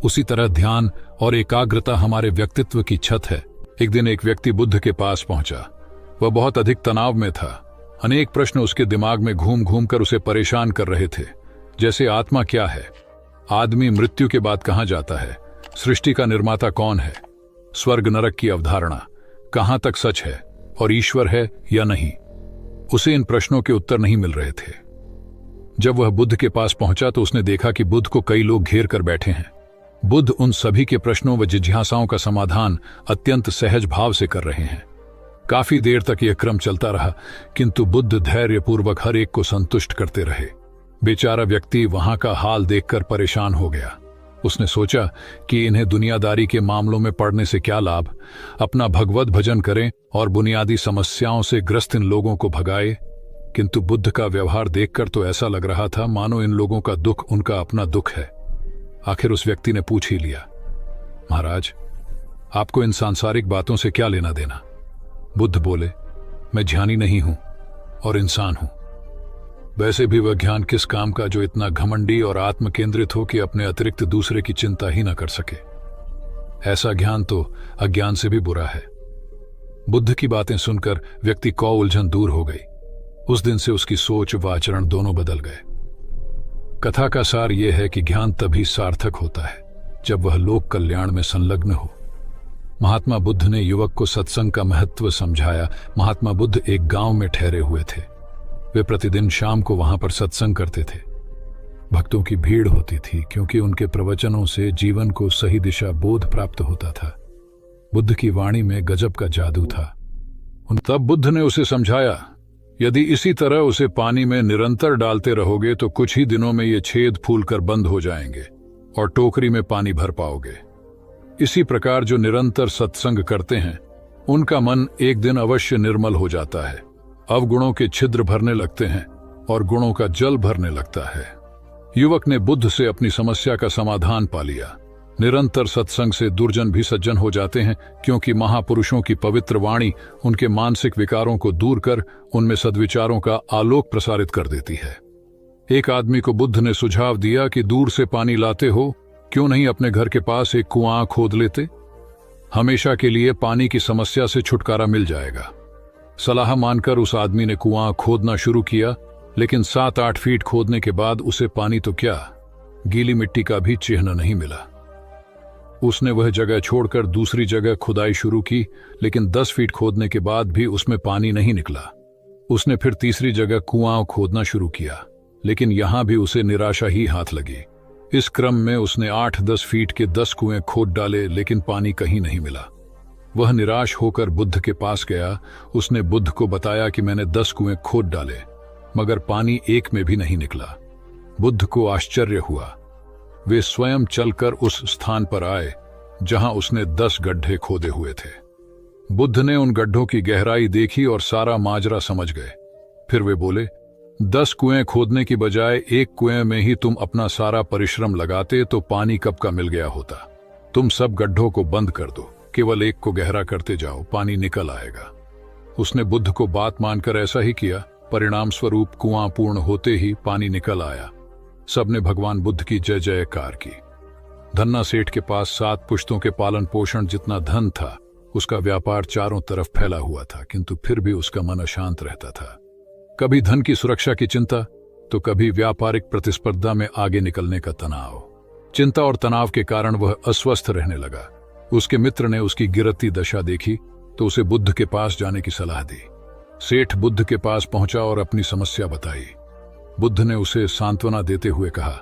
उसी तरह ध्यान और एकाग्रता हमारे व्यक्तित्व की छत है। एक दिन एक व्यक्ति बुद्ध के पास पहुंचा। वह बहुत अधिक तनाव में था। अनेक प्रश्न उसके दिमाग में घूम घूम कर उसे परेशान कर रहे थे, जैसे आत्मा क्या है, आदमी मृत्यु के बाद कहां जाता है, सृष्टि का निर्माता कौन है, स्वर्ग नरक की अवधारणा कहां तक सच है और ईश्वर है या नहीं। उसे इन प्रश्नों के उत्तर नहीं मिल रहे थे। जब वह बुद्ध के पास पहुंचा तो उसने देखा कि बुद्ध को कई लोग घेर कर बैठे हैं। बुद्ध उन सभी के प्रश्नों व जिज्ञासाओं का समाधान अत्यंत सहज भाव से कर रहे हैं। काफी देर तक यह क्रम चलता रहा, किंतु बुद्ध धैर्यपूर्वक हर एक को संतुष्ट करते रहे। बेचारा व्यक्ति वहां का हाल देखकर परेशान हो गया। उसने सोचा कि इन्हें दुनियादारी के मामलों में पड़ने से क्या लाभ, अपना भगवत भजन करें और बुनियादी समस्याओं से ग्रस्त इन लोगों को भगाए। किंतु बुद्ध का व्यवहार देखकर तो ऐसा लग रहा था मानो इन लोगों का दुख उनका अपना दुख है। आखिर उस व्यक्ति ने पूछ ही लिया, महाराज, आपको इन सांसारिक बातों से क्या लेना देना? बुद्ध बोले, मैं ज्ञानी नहीं हूं और इंसान हूं। वैसे भी वह ज्ञान किस काम का जो इतना घमंडी और आत्म केंद्रित हो कि अपने अतिरिक्त दूसरे की चिंता ही न कर सके। ऐसा ज्ञान तो अज्ञान से भी बुरा है। बुद्ध की बातें सुनकर व्यक्ति को उलझन दूर हो गई। उस दिन से उसकी सोच व आचरण दोनों बदल गए। कथा का सार यह है कि ज्ञान तभी सार्थक होता है जब वह लोक कल्याण में संलग्न हो। महात्मा बुद्ध ने युवक को सत्संग का महत्व समझाया। महात्मा बुद्ध एक गांव में ठहरे हुए थे। वे प्रतिदिन शाम को वहां पर सत्संग करते थे। भक्तों की भीड़ होती थी क्योंकि उनके प्रवचनों से जीवन को सही दिशा बोध प्राप्त होता था। बुद्ध की वाणी में गजब का जादू था। तब बुद्ध ने उसे समझाया, यदि इसी तरह उसे पानी में निरंतर डालते रहोगे तो कुछ ही दिनों में ये छेद फूलकर बंद हो जाएंगे और टोकरी में पानी भर पाओगे। इसी प्रकार जो निरंतर सत्संग करते हैं उनका मन एक दिन अवश्य निर्मल हो जाता है। अवगुणों के छिद्र भरने लगते हैं और गुणों का जल भरने लगता है। युवक ने बुद्ध से अपनी समस्या का समाधान पा लिया। निरंतर सत्संग से दुर्जन भी सज्जन हो जाते हैं क्योंकि महापुरुषों की पवित्र वाणी उनके मानसिक विकारों को दूर कर उनमें सद्विचारों का आलोक प्रसारित कर देती है। एक आदमी को बुद्ध ने सुझाव दिया कि दूर से पानी लाते हो, क्यों नहीं अपने घर के पास एक कुआं खोद लेते? हमेशा के लिए पानी की समस्या से छुटकारा मिल जाएगा। सलाह मानकर उस आदमी ने कुआं खोदना शुरू किया, लेकिन 7-8 फीट खोदने के बाद उसे पानी तो क्या, गीली मिट्टी का भी चिन्ह नहीं मिला। उसने वह जगह छोड़कर दूसरी जगह खुदाई शुरू की, लेकिन 10 फीट खोदने के बाद भी उसमें पानी नहीं निकला। उसने फिर तीसरी जगह कुआं खोदना शुरू किया, लेकिन यहां भी उसे निराशा ही हाथ लगी। इस क्रम में उसने 8-10 फीट के 10 कुएं खोद डाले, लेकिन पानी कहीं नहीं मिला। वह निराश होकर बुद्ध के पास गया। उसने बुद्ध को बताया कि मैंने 10 कुएं खोद डाले, मगर पानी एक में भी नहीं निकला। बुद्ध को आश्चर्य हुआ। वे स्वयं चलकर उस स्थान पर आए जहां उसने 10 गड्ढे खोदे हुए थे। बुद्ध ने उन गड्ढों की गहराई देखी और सारा माजरा समझ गए। फिर वे बोले, 10 कुएं खोदने की बजाय एक कुएं में ही तुम अपना सारा परिश्रम लगाते तो पानी कब का मिल गया होता। तुम सब गड्ढों को बंद कर दो, केवल एक को गहरा करते जाओ, पानी निकल आएगा। उसने बुद्ध को बात मानकर ऐसा ही किया। परिणाम स्वरूप कुआं पूर्ण होते ही पानी निकल आया। सबने भगवान बुद्ध की जय जयकार की। धन्ना सेठ के पास 7 पुश्तों के पालन पोषण जितना धन था। उसका व्यापार चारों तरफ फैला हुआ था, किंतु फिर भी उसका मन अशांत रहता था। कभी धन की सुरक्षा की चिंता, तो कभी व्यापारिक प्रतिस्पर्धा में आगे निकलने का तनाव। चिंता और तनाव के कारण वह अस्वस्थ रहने लगा। उसके मित्र ने उसकी गिरती दशा देखी तो उसे बुद्ध के पास जाने की सलाह दी। सेठ बुद्ध के पास पहुंचा और अपनी समस्या बताई। बुद्ध ने उसे सांत्वना देते हुए कहा,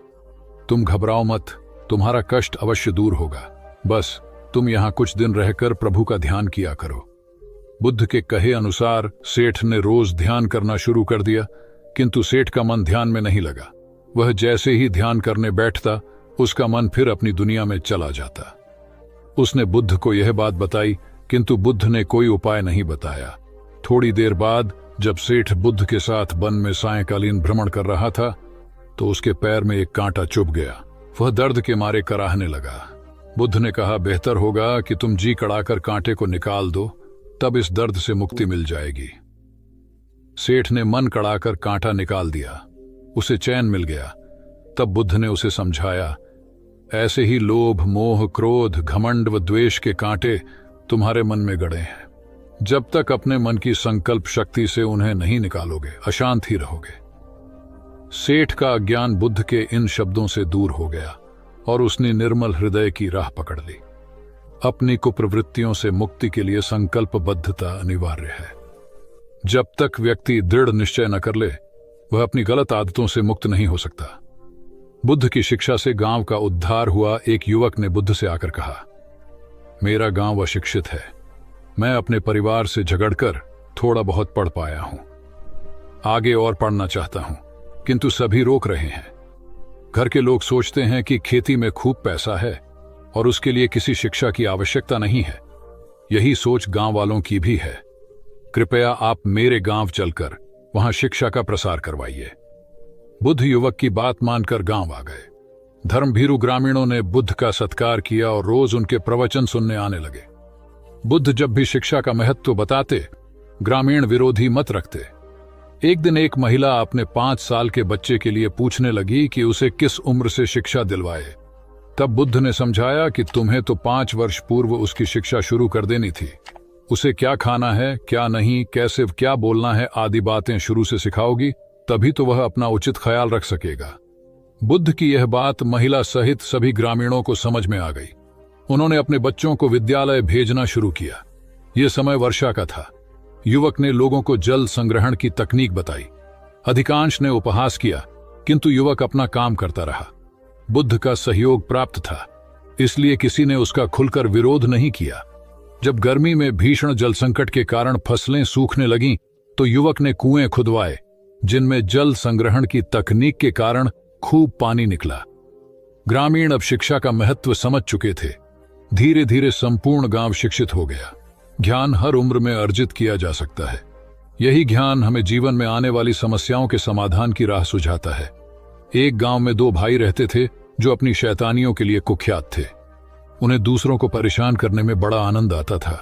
तुम घबराओ मत, तुम्हारा कष्ट अवश्य दूर होगा। बस तुम यहां कुछ दिन रहकर प्रभु का ध्यान किया करो। बुद्ध के कहे अनुसार सेठ ने रोज ध्यान करना शुरू कर दिया, किंतु सेठ का मन ध्यान में नहीं लगा। वह जैसे ही ध्यान करने बैठता, उसका मन फिर अपनी दुनिया में चला जाता। उसने बुद्ध को यह बात बताई, किंतु बुद्ध ने कोई उपाय नहीं बताया। थोड़ी देर बाद जब सेठ बुद्ध के साथ वन में सायंकालीन भ्रमण कर रहा था, तो उसके पैर में एक कांटा चुभ गया। वह दर्द के मारे कराहने लगा। बुद्ध ने कहा, बेहतर होगा कि तुम जी कड़ाकर कांटे को निकाल दो, तब इस दर्द से मुक्ति मिल जाएगी। सेठ ने मन कड़ाकर कांटा निकाल दिया। उसे चैन मिल गया। तब बुद्ध ने उसे समझाया, ऐसे ही लोभ, मोह, क्रोध, घमंड व द्वेष के कांटे तुम्हारे मन में गड़े हैं। जब तक अपने मन की संकल्प शक्ति से उन्हें नहीं निकालोगे, अशांत ही रहोगे। सेठ का अज्ञान बुद्ध के इन शब्दों से दूर हो गया और उसने निर्मल हृदय की राह पकड़ ली। अपनी कुप्रवृत्तियों से मुक्ति के लिए संकल्पबद्धता अनिवार्य है। जब तक व्यक्ति दृढ़ निश्चय न कर ले, वह अपनी गलत आदतों से मुक्त नहीं हो सकता। बुद्ध की शिक्षा से गांव का उद्धार हुआ। एक युवक ने बुद्ध से आकर कहा, मेरा गांव अशिक्षित है। मैं अपने परिवार से झगड़कर थोड़ा बहुत पढ़ पाया हूं। आगे और पढ़ना चाहता हूं, किंतु सभी रोक रहे हैं। घर के लोग सोचते हैं कि खेती में खूब पैसा है और उसके लिए किसी शिक्षा की आवश्यकता नहीं है। यही सोच गांव वालों की भी है। कृपया आप मेरे गांव चलकर वहां शिक्षा का प्रसार करवाइए। बुद्ध युवक की बात मानकर गांव आ गए। धर्मभीरू ग्रामीणों ने बुद्ध का सत्कार किया और रोज उनके प्रवचन सुनने आने लगे। बुद्ध जब भी शिक्षा का महत्व बताते, ग्रामीण विरोधी मत रखते। एक दिन एक महिला अपने 5 साल के बच्चे के लिए पूछने लगी कि उसे किस उम्र से शिक्षा दिलवाए। तब बुद्ध ने समझाया कि तुम्हें तो 5 वर्ष पूर्व उसकी शिक्षा शुरू कर देनी थी। उसे क्या खाना है, क्या नहीं, कैसे क्या बोलना है आदि बातें शुरू से सिखाओगी, तभी तो वह अपना उचित ख्याल रख सकेगा। बुद्ध की यह बात महिला सहित सभी ग्रामीणों को समझ में आ गई। उन्होंने अपने बच्चों को विद्यालय भेजना शुरू किया। यह समय वर्षा का था। युवक ने लोगों को जल संग्रहण की तकनीक बताई। अधिकांश ने उपहास किया, किंतु युवक अपना काम करता रहा। बुद्ध का सहयोग प्राप्त था, इसलिए किसी ने उसका खुलकर विरोध नहीं किया। जब गर्मी में भीषण जल संकट के कारण फसलें सूखने लगीं, तो युवक ने कुएं खुदवाए, जिनमें जल संग्रहण की तकनीक के कारण खूब पानी निकला। ग्रामीण अब शिक्षा का महत्व समझ चुके थे। धीरे धीरे संपूर्ण गांव शिक्षित हो गया। ज्ञान हर उम्र में अर्जित किया जा सकता है। यही ज्ञान हमें जीवन में आने वाली समस्याओं के समाधान की राह सुझाता है। एक गांव में 2 भाई रहते थे जो अपनी शैतानियों के लिए कुख्यात थे। उन्हें दूसरों को परेशान करने में बड़ा आनंद आता था।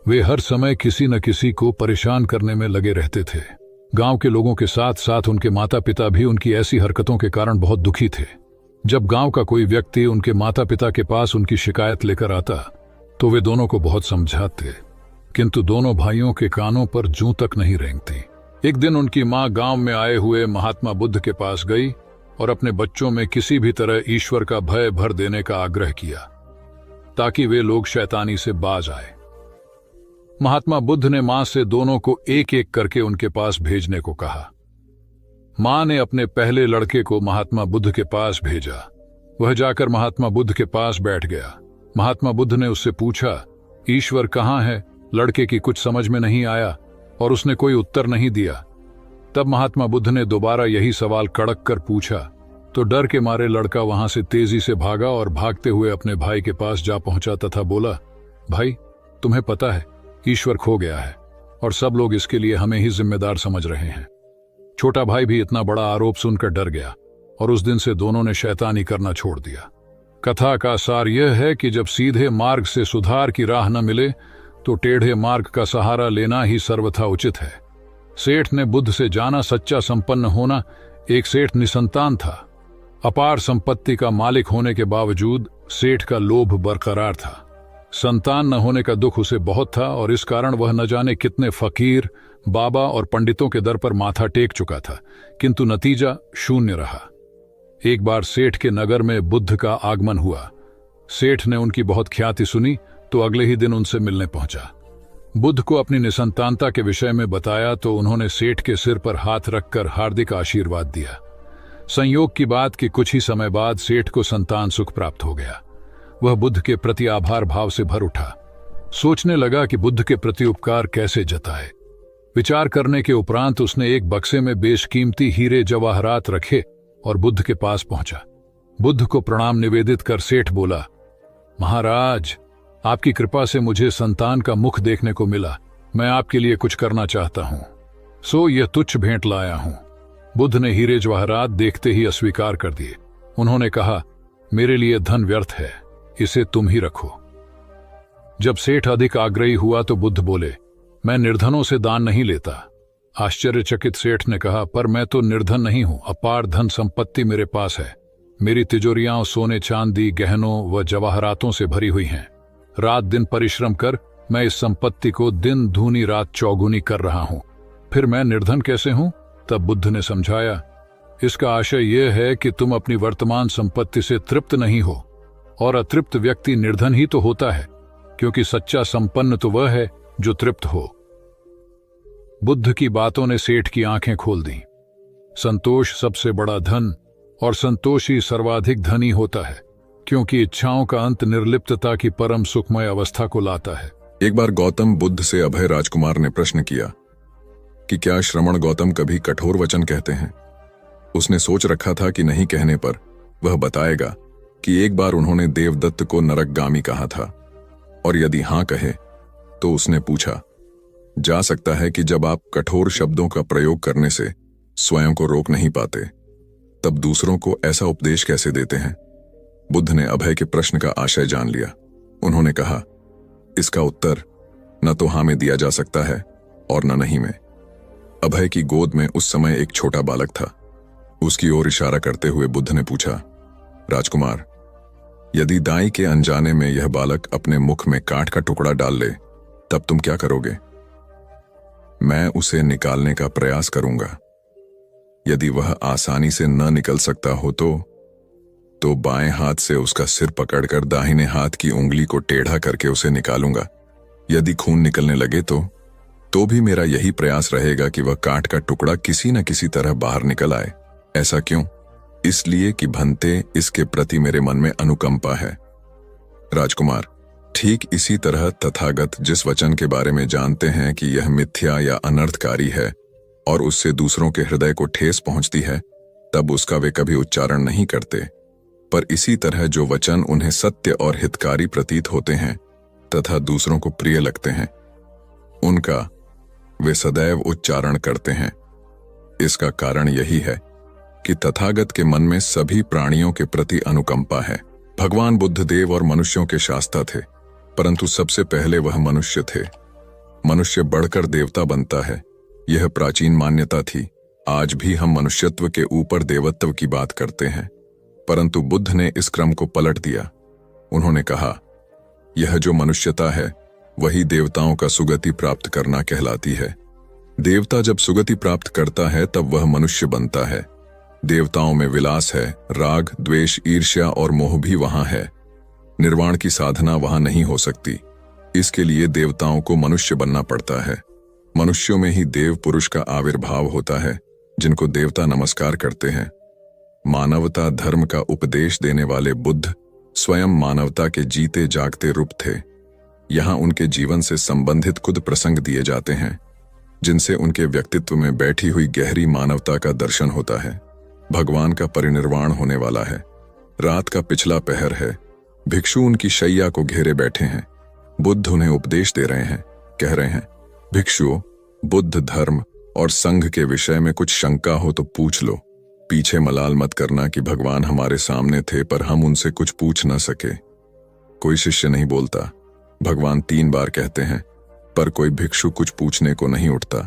वे हर समय किसी न किसी को परेशान करने में लगे रहते थे। गांव के लोगों के साथ साथ उनके माता पिता भी उनकी ऐसी हरकतों के कारण बहुत दुखी थे। जब गांव का कोई व्यक्ति उनके माता पिता के पास उनकी शिकायत लेकर आता, तो वे दोनों को बहुत समझाते, किंतु दोनों भाइयों के कानों पर जूं तक नहीं रेंगती। एक दिन उनकी मां गांव में आए हुए महात्मा बुद्ध के पास गई और अपने बच्चों में किसी भी तरह ईश्वर का भय भर देने का आग्रह किया, ताकि वे लोग शैतानी से बाज आए। महात्मा बुद्ध ने मां से दोनों को एक एक करके उनके पास भेजने को कहा। मां ने अपने पहले लड़के को महात्मा बुद्ध के पास भेजा। वह जाकर महात्मा बुद्ध के पास बैठ गया। महात्मा बुद्ध ने उससे पूछा, ईश्वर कहाँ है? लड़के की कुछ समझ में नहीं आया और उसने कोई उत्तर नहीं दिया। तब महात्मा बुद्ध ने दोबारा यही सवाल कड़क कर पूछा, तो डर के मारे लड़का वहां से तेजी से भागा और भागते हुए अपने भाई के पास जा पहुंचा तथा बोला, भाई, तुम्हें पता है ईश्वर खो गया है और सब लोग इसके लिए हमें ही जिम्मेदार समझ रहे हैं। छोटा भाई भी इतना बड़ा आरोप सुनकर डर गया और उस दिन से दोनों ने शैतानी करना छोड़ दिया। कथा का सार यह है कि जब सीधे मार्ग से सुधार की राह न मिले तो टेढ़े मार्ग का सहारा लेना ही सर्वथा उचित है। सेठ ने बुद्ध से जाना सच्चा संपन्न होना। एक सेठ निसंतान था। अपार संपत्ति का मालिक होने के बावजूद सेठ का लोभ बरकरार था। संतान न होने का दुख उसे बहुत था और इस कारण वह न जाने कितने फकीर, बाबा और पंडितों के दर पर माथा टेक चुका था, किंतु नतीजा शून्य रहा। एक बार सेठ के नगर में बुद्ध का आगमन हुआ। सेठ ने उनकी बहुत ख्याति सुनी तो अगले ही दिन उनसे मिलने पहुंचा। बुद्ध को अपनी निसंतानता के विषय में बताया तो उन्होंने सेठ के सिर पर हाथ रखकर हार्दिक आशीर्वाद दिया। संयोग की बात कि कुछ ही समय बाद सेठ को संतान सुख प्राप्त हो गया। वह बुद्ध के प्रति आभार भाव से भर उठा। सोचने लगा कि बुद्ध के प्रति उपकार कैसे जताए। विचार करने के उपरांत उसने एक बक्से में बेशकीमती हीरे जवाहरात रखे और बुद्ध के पास पहुंचा। बुद्ध को प्रणाम निवेदित कर सेठ बोला, महाराज, आपकी कृपा से मुझे संतान का मुख देखने को मिला। मैं आपके लिए कुछ करना चाहता हूं, सो यह तुच्छ भेंट लाया हूं। बुद्ध ने हीरे जवाहरात देखते ही अस्वीकार कर दिए। उन्होंने कहा, मेरे लिए धन व्यर्थ है, इसे तुम ही रखो। जब सेठ अधिक आग्रही हुआ तो बुद्ध बोले, मैं निर्धनों से दान नहीं लेता। आश्चर्यचकित सेठ ने कहा, पर मैं तो निर्धन नहीं हूं, अपार धन संपत्ति मेरे पास है। मेरी तिजोरियां सोने चांदी गहनों व जवाहरातों से भरी हुई हैं। रात दिन परिश्रम कर मैं इस संपत्ति को दिन दूनी रात चौगुनी कर रहा हूं, फिर मैं निर्धन कैसे हूं? तब बुद्ध ने समझाया, इसका आशय यह है कि तुम अपनी वर्तमान संपत्ति से तृप्त नहीं हो, और अतृप्त व्यक्ति निर्धन ही तो होता है, क्योंकि सच्चा संपन्न तो वह है जो तृप्त हो। बुद्ध की बातों ने सेठ की आंखें खोल दी। संतोष सबसे बड़ा धन और संतोषी सर्वाधिक धनी होता है, क्योंकि इच्छाओं का अंत निर्लिप्तता की परम सुखमय अवस्था को लाता है। एक बार गौतम बुद्ध से अभय राजकुमार ने प्रश्न किया कि क्या श्रमण गौतम कभी कठोर वचन कहते हैं। उसने सोच रखा था कि नहीं कहने पर वह बताएगा कि एक बार उन्होंने देवदत्त को नरकगामी कहा था, और यदि हां कहे तो उसने पूछा, जा सकता है कि जब आप कठोर शब्दों का प्रयोग करने से स्वयं को रोक नहीं पाते, तब दूसरों को ऐसा उपदेश कैसे देते हैं। बुद्ध ने अभय के प्रश्न का आशय जान लिया। उन्होंने कहा, इसका उत्तर न तो हां में दिया जा सकता है और न नहीं में। अभय की गोद में उस समय एक छोटा बालक था। उसकी ओर इशारा करते हुए बुद्ध ने पूछा, राजकुमार, यदि दाई के अनजाने में यह बालक अपने मुख में कांट का टुकड़ा डाल ले, तब तुम क्या करोगे? मैं उसे निकालने का प्रयास करूंगा। यदि वह आसानी से न निकल सकता हो तो बाएं हाथ से उसका सिर पकड़कर दाहिने हाथ की उंगली को टेढ़ा करके उसे निकालूंगा। यदि खून निकलने लगे तो भी मेरा यही प्रयास रहेगा कि वह कांट का टुकड़ा किसी न किसी तरह बाहर निकल आए। ऐसा क्यों? इसलिए कि भंते इसके प्रति मेरे मन में अनुकंपा है। राजकुमार, ठीक इसी तरह तथागत जिस वचन के बारे में जानते हैं कि यह मिथ्या या अनर्थकारी है और उससे दूसरों के हृदय को ठेस पहुंचती है, तब उसका वे कभी उच्चारण नहीं करते। पर इसी तरह जो वचन उन्हें सत्य और हितकारी प्रतीत होते हैं तथा दूसरों को प्रिय लगते हैं, उनका वे सदैव उच्चारण करते हैं। इसका कारण यही है कि तथागत के मन में सभी प्राणियों के प्रति अनुकंपा है। भगवान बुद्ध देव और मनुष्यों के शास्ता थे, परंतु सबसे पहले वह मनुष्य थे। मनुष्य बढ़कर देवता बनता है, यह प्राचीन मान्यता थी। आज भी हम मनुष्यत्व के ऊपर देवत्व की बात करते हैं, परंतु बुद्ध ने इस क्रम को पलट दिया। उन्होंने कहा, यह जो मनुष्यता है वही देवताओं का सुगति प्राप्त करना कहलाती है। देवता जब सुगति प्राप्त करता है तब वह मनुष्य बनता है। देवताओं में विलास है, राग, द्वेष, ईर्ष्या और मोह भी वहां है। निर्वाण की साधना वहां नहीं हो सकती। इसके लिए देवताओं को मनुष्य बनना पड़ता है। मनुष्यों में ही देव पुरुष का आविर्भाव होता है, जिनको देवता नमस्कार करते हैं। मानवता धर्म का उपदेश देने वाले बुद्ध स्वयं मानवता के जीते जागते रूप थे। यहाँ उनके जीवन से संबंधित खुद प्रसंग दिए जाते हैं, जिनसे उनके व्यक्तित्व में बैठी हुई गहरी मानवता का दर्शन होता है। भगवान का परिनिर्वाण होने वाला है। रात का पिछला पहर है। भिक्षु उनकी शैया को घेरे बैठे हैं। बुद्ध उन्हें उपदेश दे रहे हैं। कह रहे हैं, भिक्षुओं, बुद्ध धर्म और संघ के विषय में कुछ शंका हो तो पूछ लो। पीछे मलाल मत करना कि भगवान हमारे सामने थे पर हम उनसे कुछ पूछ न सके। कोई शिष्य नहीं बोलता। भगवान 3 बार कहते हैं, पर कोई भिक्षु कुछ पूछने को नहीं उठता।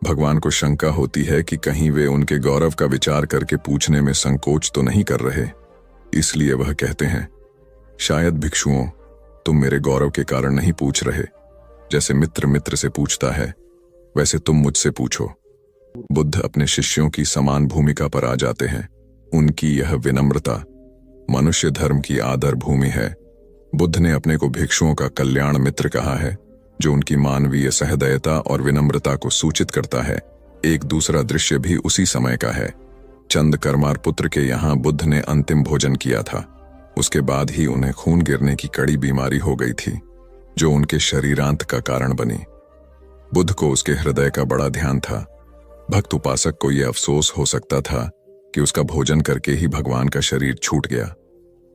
भगवान को शंका होती है कि कहीं वे उनके गौरव का विचार करके पूछने में संकोच तो नहीं कर रहे। इसलिए वह कहते हैं, शायद भिक्षुओं, तुम मेरे गौरव के कारण नहीं पूछ रहे। जैसे मित्र मित्र से पूछता है, वैसे तुम मुझसे पूछो। बुद्ध अपने शिष्यों की समान भूमिका पर आ जाते हैं। उनकी यह विनम्रता मनुष्य धर्म की आदर भूमि है। बुद्ध ने अपने को भिक्षुओं का कल्याण मित्र कहा है, जो उनकी मानवीय सहृदयता और विनम्रता को सूचित करता है। एक दूसरा दृश्य भी उसी समय का है। चंद करमार पुत्र के यहाँ बुद्ध ने अंतिम भोजन किया था। उसके बाद ही उन्हें खून गिरने की कड़ी बीमारी हो गई थी, जो उनके शरीरांत का कारण बनी। बुद्ध को उसके हृदय का बड़ा ध्यान था। भक्त उपासक को यह अफसोस हो सकता था कि उसका भोजन करके ही भगवान का शरीर छूट गया।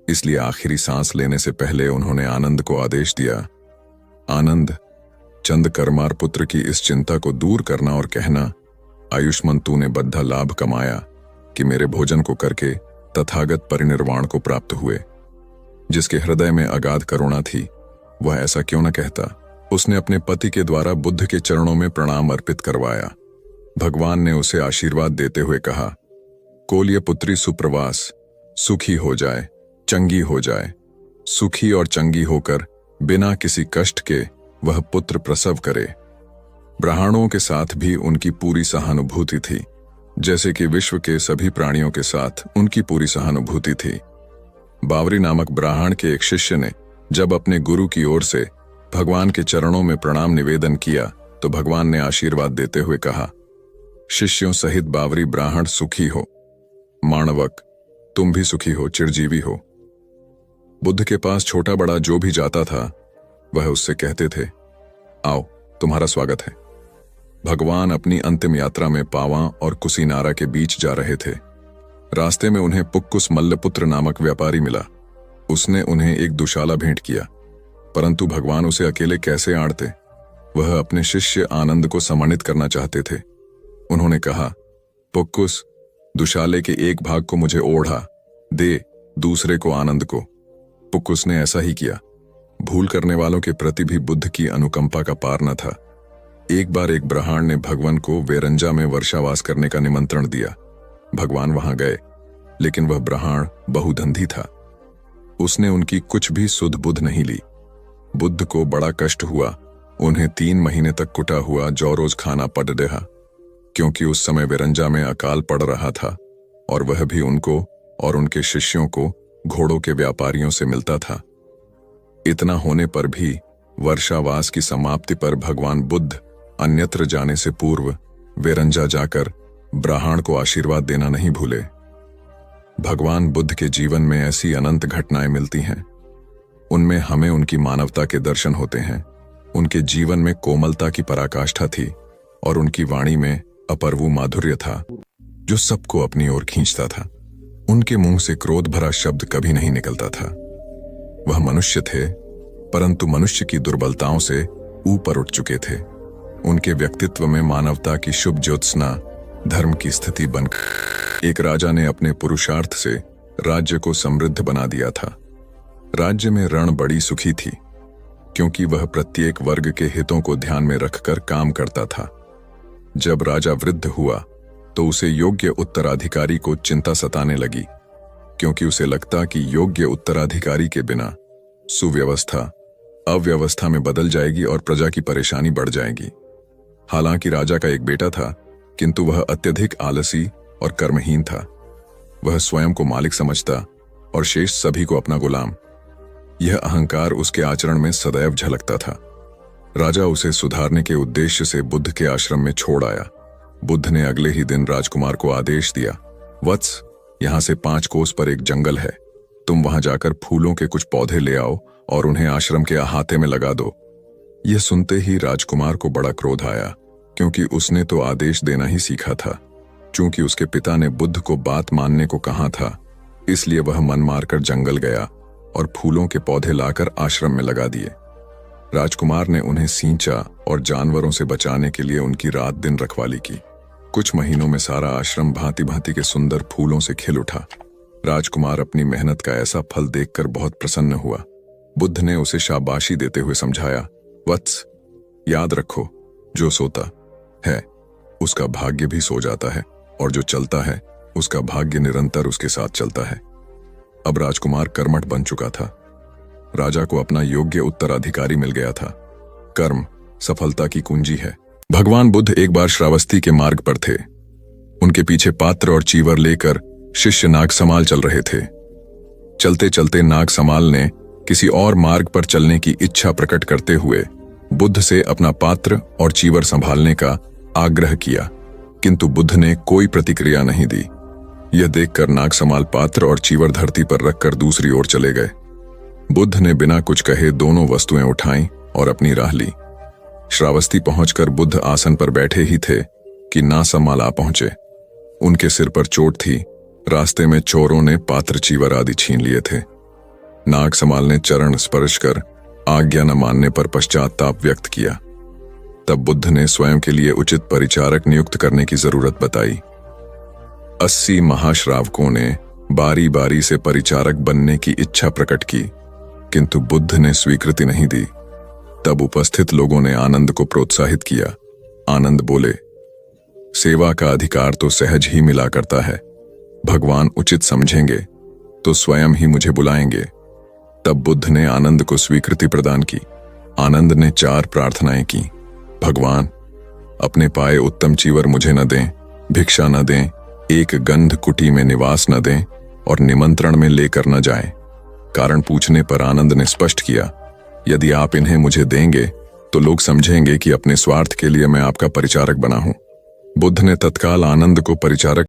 इसलिए आखिरी सांस लेने से पहले उन्होंने आनंद को आदेश दिया, आनंद, चंद करमार पुत्र की इस चिंता को दूर करना और कहना, आयुष्मान तूने बद्धा लाभ कमाया कि मेरे भोजन को करके तथागत परिनिर्वाण को प्राप्त हुए। जिसके हृदय में अगाध करुणा थी, वह ऐसा क्यों न कहता। उसने अपने पति के द्वारा बुद्ध के चरणों में प्रणाम अर्पित करवाया। भगवान ने उसे आशीर्वाद देते हुए कहा, कोल्य पुत्री सुप्रवास, सुखी हो जाए, चंगी हो जाए। सुखी और चंगी होकर बिना किसी कष्ट के वह पुत्र प्रसव करे। ब्राह्मणों के साथ भी उनकी पूरी सहानुभूति थी, जैसे कि विश्व के सभी प्राणियों के साथ उनकी पूरी सहानुभूति थी। बावरी नामक ब्राह्मण के एक शिष्य ने जब अपने गुरु की ओर से भगवान के चरणों में प्रणाम निवेदन किया तो भगवान ने आशीर्वाद देते हुए कहा, शिष्यों सहित बावरी ब्राह्मण सुखी हो। माणवक, तुम भी सुखी हो, चिरजीवी हो। बुद्ध के पास छोटा बड़ा जो भी जाता था, वह उससे कहते थे, आओ, तुम्हारा स्वागत है। भगवान अपनी अंतिम यात्रा में पावा और कुसीनारा के बीच जा रहे थे। रास्ते में उन्हें पुक्कुस मल्लपुत्र नामक व्यापारी मिला। उसने उन्हें एक दुशाला भेंट किया, परंतु भगवान उसे अकेले कैसे आड़ते। वह अपने शिष्य आनंद को सम्मानित करना चाहते थे। उन्होंने कहा, पुक्कुस, दुशाले के एक भाग को मुझे ओढ़ा दे, दूसरे को आनंद को। पुक्कुस ने ऐसा ही किया। भूल करने वालों के प्रति भी बुद्ध की अनुकंपा का पार न था। एक बार एक ब्राह्मण ने भगवान को वेरंजा में वर्षावास करने का निमंत्रण दिया। भगवान वहां गए, लेकिन वह ब्राह्मण बहुधंधी था। उसने उनकी कुछ भी सुध बुध नहीं ली। बुद्ध को बड़ा कष्ट हुआ। उन्हें 3 महीने तक कुटा हुआ जौ रोज खाना पड़ रहा, क्योंकि उस समय विरंजा में अकाल पड़ रहा था और वह भी उनको और उनके शिष्यों को घोड़ों के व्यापारियों से मिलता था। इतना होने पर भी वर्षावास की समाप्ति पर भगवान बुद्ध अन्यत्र जाने से पूर्व विरंजा जाकर ब्राह्मण को आशीर्वाद देना नहीं भूले। भगवान बुद्ध के जीवन में ऐसी अनंत घटनाएं मिलती हैं। उनमें हमें उनकी मानवता के दर्शन होते हैं। उनके जीवन में कोमलता की पराकाष्ठा थी और उनकी वाणी में अपर्वु माधुर्य था जो सबको अपनी ओर खींचता था। उनके मुंह से क्रोध भरा शब्द कभी नहीं निकलता था। वह मनुष्य थे, परंतु मनुष्य की दुर्बलताओं से ऊपर उठ चुके थे। उनके व्यक्तित्व में मानवता की शुभ ज्योत्सना धर्म की स्थिति बनकर एक राजा ने अपने पुरुषार्थ से राज्य को समृद्ध बना दिया था। राज्य में रण बड़ी सुखी थी, क्योंकि वह प्रत्येक वर्ग के हितों को ध्यान में रखकर काम करता था। जब राजा वृद्ध हुआ तो उसे योग्य उत्तराधिकारी को चिंता सताने लगी, क्योंकि उसे लगता कि योग्य उत्तराधिकारी के बिना सुव्यवस्था अव्यवस्था में बदल जाएगी और प्रजा की परेशानी बढ़ जाएगी। हालांकि राजा का एक बेटा था, किंतु वह अत्यधिक आलसी और कर्महीन था। वह स्वयं को मालिक समझता और शेष सभी को अपना गुलाम। यह अहंकार उसके आचरण में सदैव झलकता था। राजा उसे सुधारने के उद्देश्य से बुद्ध के आश्रम में छोड़ आया। बुद्ध ने अगले ही दिन राजकुमार को आदेश दिया, वत्स, यहां से 5 कोस पर एक जंगल है। तुम वहां जाकर फूलों के कुछ पौधे ले आओ और उन्हें आश्रम के अहाते में लगा दो। यह सुनते ही राजकुमार को बड़ा क्रोध आया, क्योंकि उसने तो आदेश देना ही सीखा था। चूंकि उसके पिता ने बुद्ध को बात मानने को कहा था, इसलिए वह मन मारकर जंगल गया और फूलों के पौधे लाकर आश्रम में लगा दिए। राजकुमार ने उन्हें सींचा और जानवरों से बचाने के लिए उनकी रात दिन रखवाली की। कुछ महीनों में सारा आश्रम भांति भांति के सुंदर फूलों से खिल उठा। राजकुमार अपनी मेहनत का ऐसा फल देखकर बहुत प्रसन्न हुआ। बुद्ध ने उसे शाबाशी देते हुए समझाया, वत्स, याद रखो, जो सोता है उसका भाग्य भी सो जाता है, और जो चलता है उसका भाग्य निरंतर उसके साथ चलता है। अब राजकुमार कर्मठ बन चुका था। राजा को अपना योग्य उत्तराधिकारी मिल गया था। कर्म सफलता की कुंजी है। भगवान बुद्ध एक बार श्रावस्ती के मार्ग पर थे। उनके पीछे पात्र और चीवर लेकर शिष्य नागसमाल चल रहे थे। चलते चलते नागसमाल ने किसी और मार्ग पर चलने की इच्छा प्रकट करते हुए बुद्ध से अपना पात्र और चीवर संभालने का आग्रह किया, किंतु बुद्ध ने कोई प्रतिक्रिया नहीं दी। यह देखकर नागसमाल पात्र और चीवर धरती पर रखकर दूसरी ओर चले गए। बुद्ध ने बिना कुछ कहे दोनों वस्तुएं उठाईं और अपनी राह ली। श्रावस्ती पहुंचकर बुद्ध आसन पर बैठे ही थे कि नागसमाल आ पहुंचे। उनके सिर पर चोट थी। रास्ते में चोरों ने पात्र चीवर आदि छीन लिए थे। नागसमाल ने चरण स्पर्श कर आज्ञा न मानने पर पश्चाताप व्यक्त किया। तब बुद्ध ने स्वयं के लिए उचित परिचारक नियुक्त करने की जरूरत बताई। 80 महाश्रावकों ने बारी बारी से परिचारक बनने की इच्छा प्रकट की, किंतु बुद्ध ने स्वीकृति नहीं दी। तब उपस्थित लोगों ने आनंद को प्रोत्साहित किया। आनंद बोले, सेवा का अधिकार तो सहज ही मिला करता है। भगवान उचित समझेंगे तो स्वयं ही मुझे बुलाएंगे। तब बुद्ध ने आनंद को स्वीकृति प्रदान की। आनंद ने 4 प्रार्थनाएं की। भगवान, अपने पाए उत्तम चीवर मुझे न दें, भिक्षा न दें, एक गंध कुटी में निवास न दें और निमंत्रण में लेकर न जाएं। कारण पूछने पर आनंद ने स्पष्ट किया, यदि आप इन्हें मुझे देंगे तो लोग समझेंगे कि अपने स्वार्थ के लिए मैं आपका परिचारक बना हूं। बुद्ध ने तत्काल आनंद को परिचारक